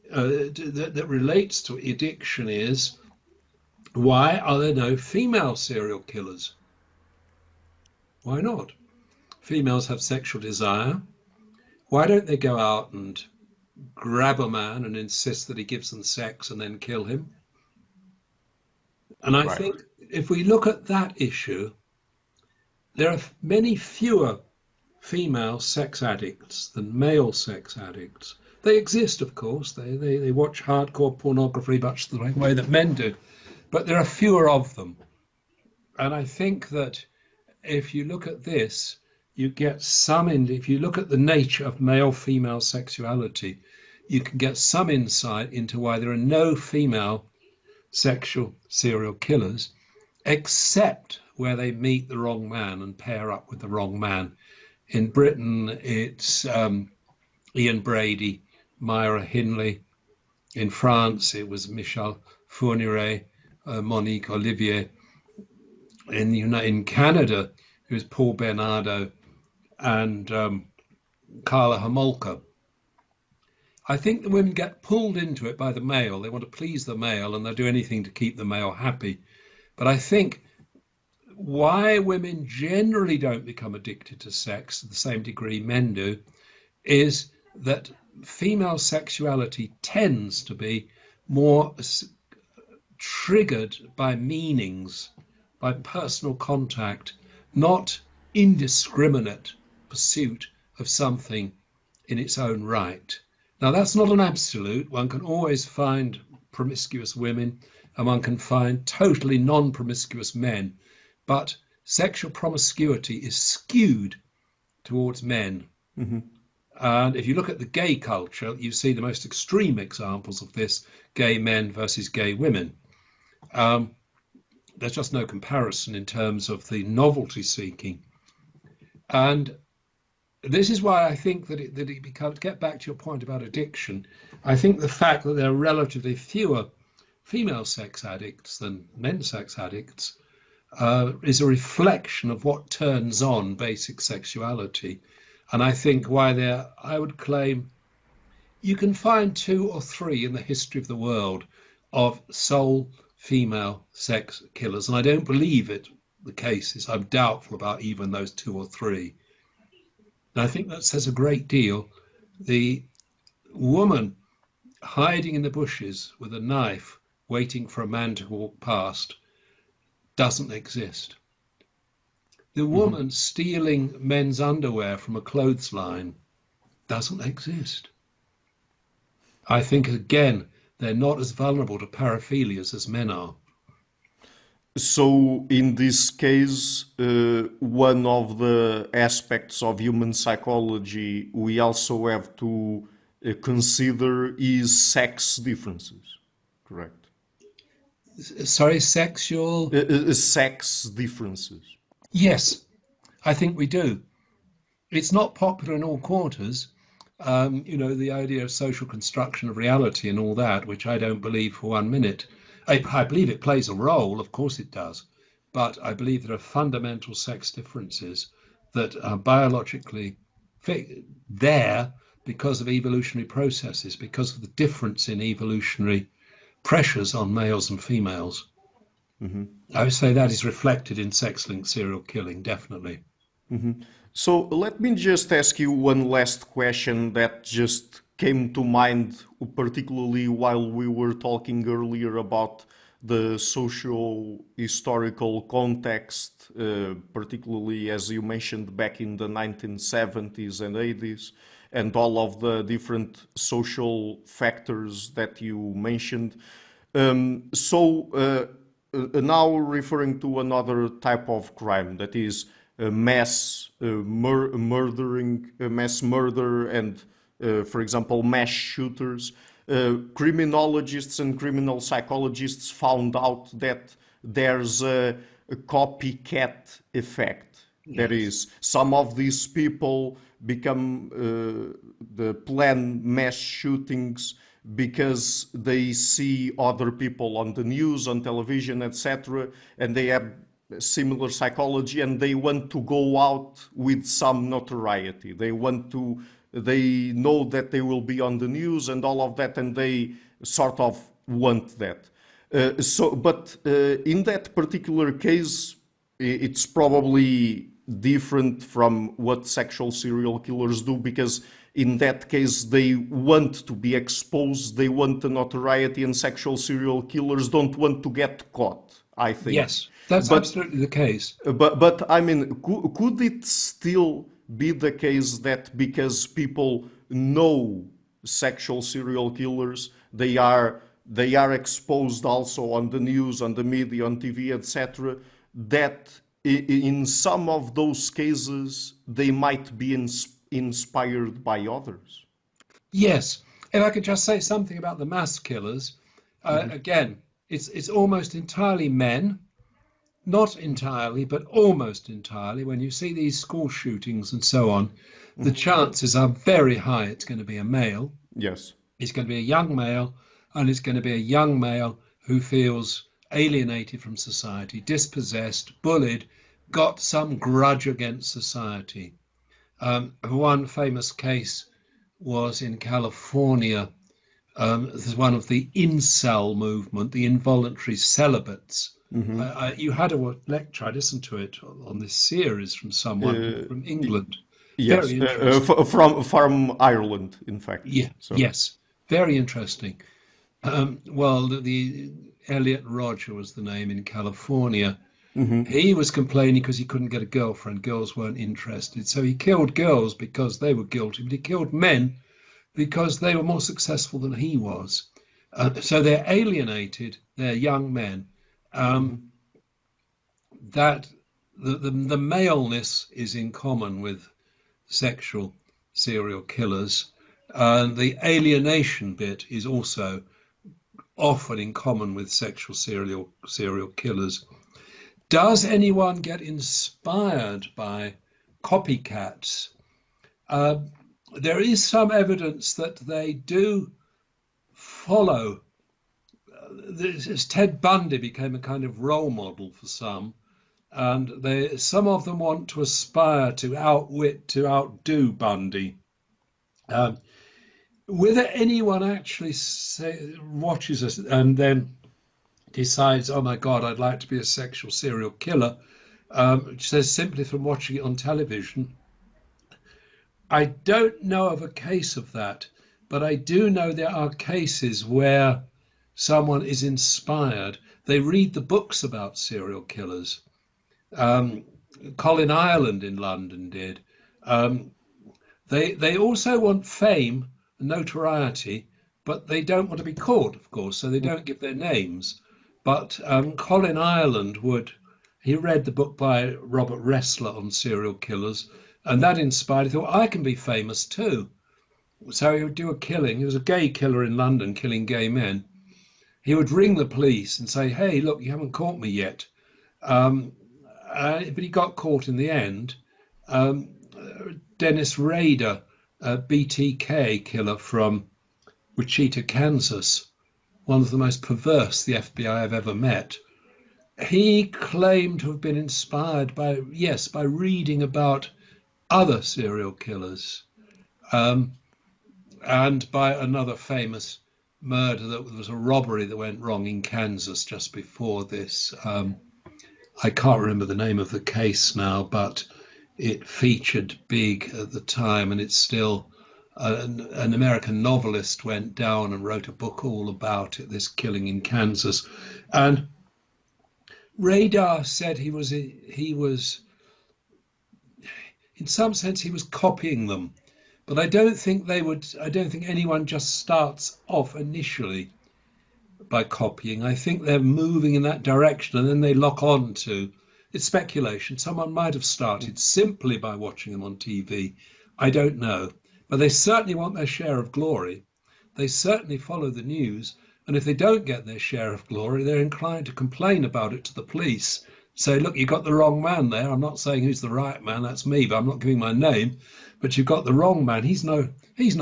that relates to addiction is, why are there no female serial killers? Why not? Females have sexual desire. Why don't they go out and grab a man and insist that he gives them sex and then kill him? And I think if we look at that issue, there are many fewer female sex addicts than male sex addicts. They exist, of course. They watch hardcore pornography much the way that men do, but there are fewer of them. And I think that if you look at this, you get some, if you look at the nature of male-female sexuality, you can get some insight into why there are no female sexual serial killers, except where they meet the wrong man and pair up with the wrong man. In Britain, it's Ian Brady, Myra Hindley. In France, it was Michel Fourniret, Monique Olivier. In Canada, it was Paul Bernardo and Carla Homolka. I think the women get pulled into it by the male. They want to please the male and they'll do anything to keep the male happy. But I think why women generally don't become addicted to sex to the same degree men do is that female sexuality tends to be more triggered by meanings, by personal contact, not indiscriminate pursuit of something in its own right. Now, that's not an absolute. One can always find promiscuous women and one can find totally non-promiscuous men. But sexual promiscuity is skewed towards men. And if you look at the gay culture, you see the most extreme examples of this: gay men versus gay women. There's just no comparison in terms of the novelty seeking. And this is why I think that it becomes, get back to your point about addiction, I think the fact that there are relatively fewer female sex addicts than men sex addicts is a reflection of what turns on basic sexuality. And I think why I would claim you can find 2 or 3 in the history of the world of sole female sex killers. And I don't believe it, the cases. I'm doubtful about even those 2 or 3. And I think that says a great deal. The woman hiding in the bushes with a knife, waiting for a man to walk past, doesn't exist. The woman stealing men's underwear from a clothesline doesn't exist. I think, again, they're not as vulnerable to paraphilias as men are. So in this case, one of the aspects of human psychology we also have to consider is sex differences, correct? Sorry, sexual? Sex differences. Yes, I think we do. It's not popular in all quarters. The idea of social construction of reality and all that, which I don't believe for 1 minute. I believe it plays a role, of course it does, but I believe there are fundamental sex differences that are biologically there because of evolutionary processes, because of the difference in evolutionary pressures on males and females. I would say that is reflected in sex-linked serial killing, definitely. So let me just ask you one last question that just came to mind, particularly while we were talking earlier about the socio-historical context, particularly as you mentioned back in the 1970s and 80s, and all of the different social factors that you mentioned. Now referring to another type of crime, that is mass murder and, for example, mass shooters. Criminologists and criminal psychologists found out that there's a copycat effect. Yes. That is, some of these people plan mass shootings because they see other people on the news, on television, etc., and they have similar psychology and they want to go out with some notoriety. They know that they will be on the news and all of that, and they sort of want that. But in that particular case, it's probably different from what sexual serial killers do, because in that case, they want to be exposed, they want the notoriety, and sexual serial killers don't want to get caught, I think. Yes, that's absolutely the case. But I mean, could it still be the case that because people know sexual serial killers, they are exposed also on the news, on the media, on TV, etc., that in some of those cases they might be inspired by others? Yes. If I could just say something about the mass killers, again, it's almost entirely men, not entirely, but almost entirely. When you see these school shootings and so on, the chances are very high it's going to be a male. Yes. It's going to be a young male, and it's going to be a young male who feels alienated from society, dispossessed, bullied, got some grudge against society. One famous case was in California. There's one of the incel movement, the involuntary celibates. You had a lecture, I listened to it on this series from someone from England. Yes, from Ireland, in fact. Yeah, so. Yes, very interesting. The Elliot Rodger was the name in California. He was complaining because he couldn't get a girlfriend. Girls weren't interested. So he killed girls because they were guilty, but he killed men because they were more successful than he was. So they're alienated, they're young men. That the maleness is in common with sexual serial killers, and the alienation bit is also often in common with sexual serial killers. Does anyone get inspired by copycats? There is some evidence that they do follow. Ted Bundy became a kind of role model for some, and some of them want to aspire to outdo Bundy. Whether anyone actually watches us and then decides, oh my God, I'd like to be a sexual serial killer, says simply from watching it on television, I don't know of a case of that, but I do know there are cases where someone is inspired. They read the books about serial killers. Colin Ireland in London did. They also want fame and notoriety, but they don't want to be caught, of course, so they don't give their names. But Colin Ireland he read the book by Robert Ressler on serial killers, and that inspired, he thought, I can be famous too. So he would do a killing. He was a gay killer in London, killing gay men. He would ring the police and say, hey, look, you haven't caught me yet. But he got caught in the end. Dennis Rader, a BTK killer from Wichita, Kansas, one of the most perverse the FBI have ever met. He claimed to have been inspired by reading about other serial killers, and by another famous murder that was a robbery that went wrong in Kansas just before this. I can't remember the name of the case now, but it featured big at the time, and it's still an American novelist went down and wrote a book all about it, this killing in Kansas. And Radar said he was in some sense he was copying them, but I don't think anyone just starts off initially by copying. I think they're moving in that direction and then they lock on to, it's speculation. Someone might have started simply by watching them on TV. I don't know, but they certainly want their share of glory. They certainly follow the news. And if they don't get their share of glory, they're inclined to complain about it to the police. Say, look, you got the wrong man there. I'm not saying who's the right man. That's me, but I'm not giving my name. But you've got the wrong man. He's no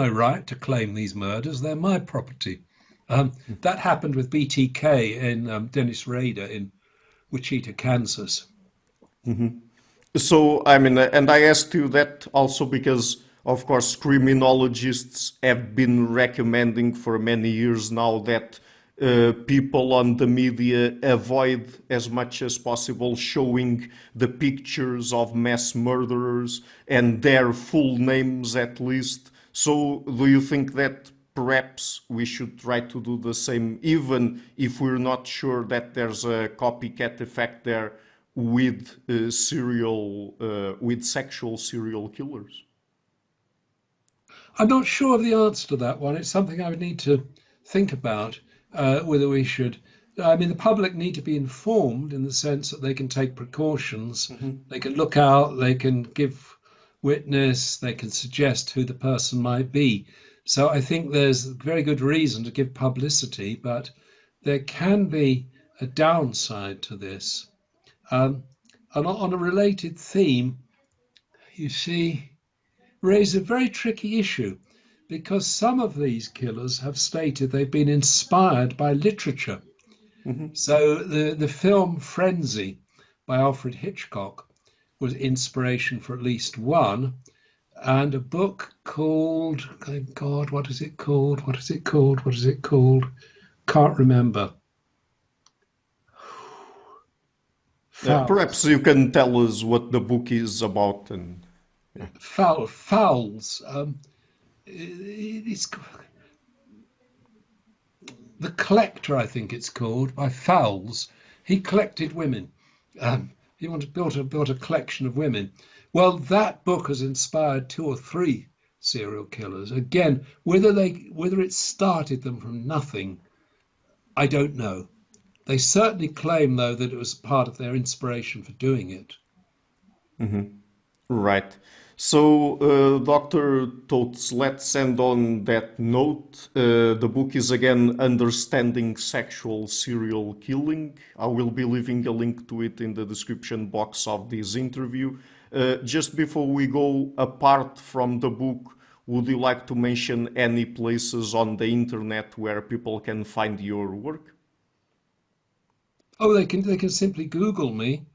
right to claim these murders. They're my property. That happened with BTK in Dennis Rader in Wichita, Kansas. Mm-hmm. So, I mean, and I asked you that also because, of course, criminologists have been recommending for many years now that people on the media avoid as much as possible showing the pictures of mass murderers and their full names at least. So do you think that perhaps we should try to do the same, even if we're not sure that there's a copycat effect there with sexual serial killers? I'm not sure of the answer to that one. It's something I would need to think about, whether we should. I mean, the public need to be informed in the sense that they can take precautions. Mm-hmm. They can look out, they can give witness, they can suggest who the person might be. So I think there's very good reason to give publicity, but there can be a downside to this. And on a related theme, you see, raise a very tricky issue, because some of these killers have stated they've been inspired by literature. Mm-hmm. So the film Frenzy by Alfred Hitchcock was inspiration for at least one, and a book called, oh God, what is it called? Can't remember. Perhaps you can tell us what the book is about. And Fowls. It's The Collector, I think it's called, by Fowles. He collected women. He built a collection of women. Well, that book has inspired 2 or 3 serial killers. Again, whether it started them from nothing, I don't know. They certainly claim, though, that it was part of their inspiration for doing it. Right. So, Dr. Totes, let's end on that note. The book is again Understanding Sexual Serial Killing. I will be leaving a link to it in the description box of this interview. Just before we go, apart from the book, would you like to mention any places on the internet where people can find your work? Oh, they can simply Google me.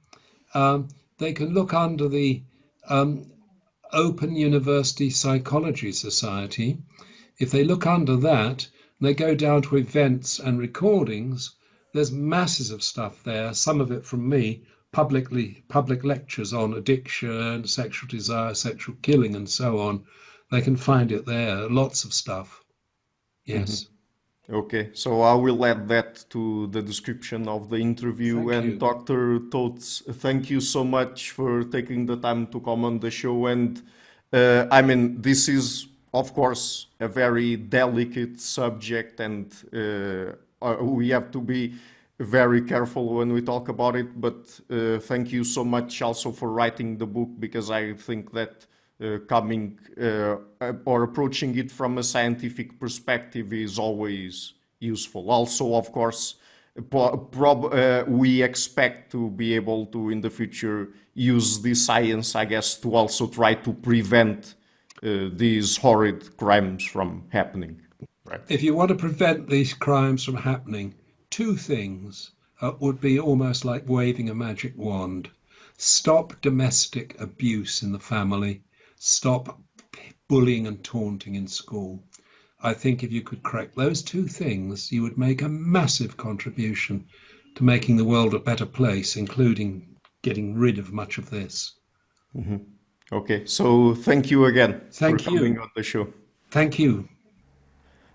They can look under the um, Open University Psychology Society. If they look under that and they go down to events and recordings, there's masses of stuff there, some of it from me, public lectures on addiction, sexual desire, sexual killing, and so on. They can find it there, lots of stuff. Yes. Okay, so I will add that to the description of the interview. Thank And you. Dr. Totes, thank you so much for taking the time to come on the show. And I mean, this is, of course, a very delicate subject, and we have to be very careful when we talk about it. But thank you so much also for writing the book, because I think that coming or approaching it from a scientific perspective is always useful. Also, of course, we expect to be able to in the future use this science, I guess, to also try to prevent these horrid crimes from happening. Right. If you want to prevent these crimes from happening, two things would be almost like waving a magic wand. Stop domestic abuse in the family. Stop bullying and taunting in school. I think if you could correct those two things, you would make a massive contribution to making the world a better place, including getting rid of much of this. Okay, so thank you again for Thank coming you. on the show. Thank you.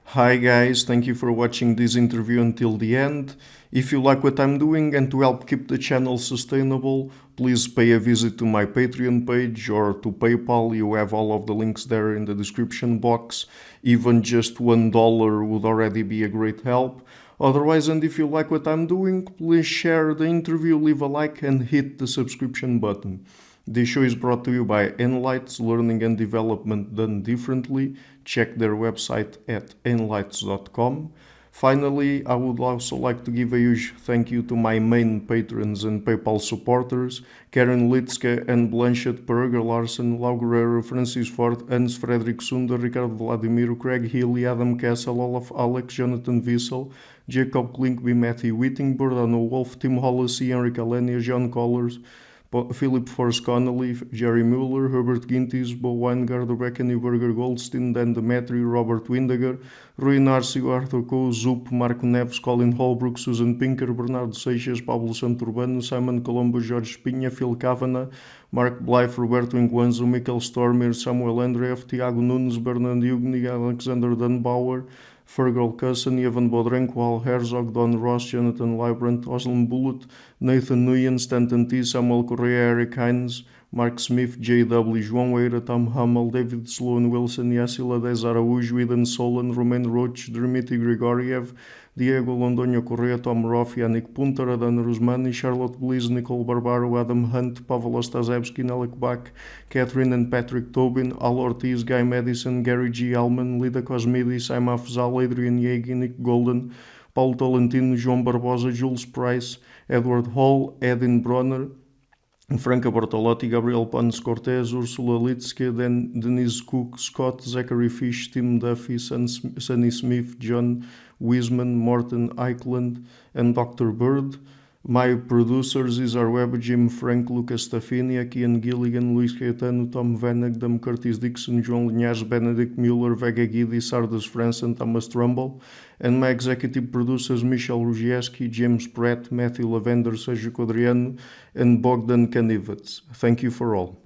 Hi guys, thank you for watching this interview until the end. If you like what I'm doing and to help keep the channel sustainable, please pay a visit to my Patreon page or to PayPal. You have all of the links there in the description box. Even just $1 would already be a great help. Otherwise, and if you like what I'm doing, please share the interview, leave a like and hit the subscription button. This show is brought to you by Enlights, Learning and Development Done Differently. Check their website at enlights.com. Finally, I would also like to give a huge thank you to my main patrons and PayPal supporters, Karen Litske and Blanchett Perger Larsen, Lau Guerrero, Francis Ford, Hans Frederick Sunder, Ricardo Vladimiro, Craig Healy, Adam Castle, Olaf Alex, Jonathan Wiesel, Jacob Klinkby, Matthew Whittingbird, Anno Wolf, Tim Hollacy, Henrik Alenia, John Collars, Philip Force Connolly, Jerry Mueller, Herbert Gintis, Bo Weingard, Rebecca Newberger Goldstein, Dan Demetri, Robert Windegar, Rui Narcio, Arthur Coe, Zup, Marco Neves, Colin Holbrook, Susan Pinker, Bernardo Seixas, Pablo Santurbano, Simon Colombo, Jorge Espinha, Phil Kavanagh, Mark Blythe, Roberto Inguanzo, Michael Stormer, Samuel Andreev, Tiago Nunes, Bernard Ugni, Alexander Dunbauer, Fergal Cusson, Evan Bodrenko, Al Herzog, Don Ross, Jonathan Librant, Oslan Bullet, Nathan Nguyen, Stanton T, Samuel Correa, Eric Hines, Mark Smith, J.W. João Eira, Tom Hummel, David Sloan Wilson, Yassila Dez Araújo, Eden Solan, Romain Roach, Dmitry Grigoriev, Diego Londonio Correa, Tom Roth, Yannick Punter, Adan Rusmani, Charlotte Bliss, Nicole Barbaro, Adam Hunt, Pavel Ostazewski, Alec Bach, Catherine and Patrick Tobin, Al Ortiz, Guy Madison, Gary G. Allman, Lida Cosmidis, Sam Afzal, Adrian Yegi, Nick Golden, Paulo Tolentino, João Barbosa, Jules Price, Edward Hall, Edin Bronner, Franca Bortolotti, Gabriel Pons Cortez, Ursula Litske, Denise Cook, Scott, Zachary Fish, Tim Duffy, Sunny Smith, John Wiseman, Morton Eichland, and Dr. Bird. My producers is our web Jim Frank, Lucas Staffini, Kian Gilligan, Luis Caetano, Tom Van Egdam, Curtis Dixon, João Linhares, Benedict Mueller, Vega Guidi, Sardus France, and Thomas Trumbull. And my executive producers Michel Rugieski, James Pratt, Matthew Lavender, Sergio Codriano, and Bogdan Kanivets. Thank you for all.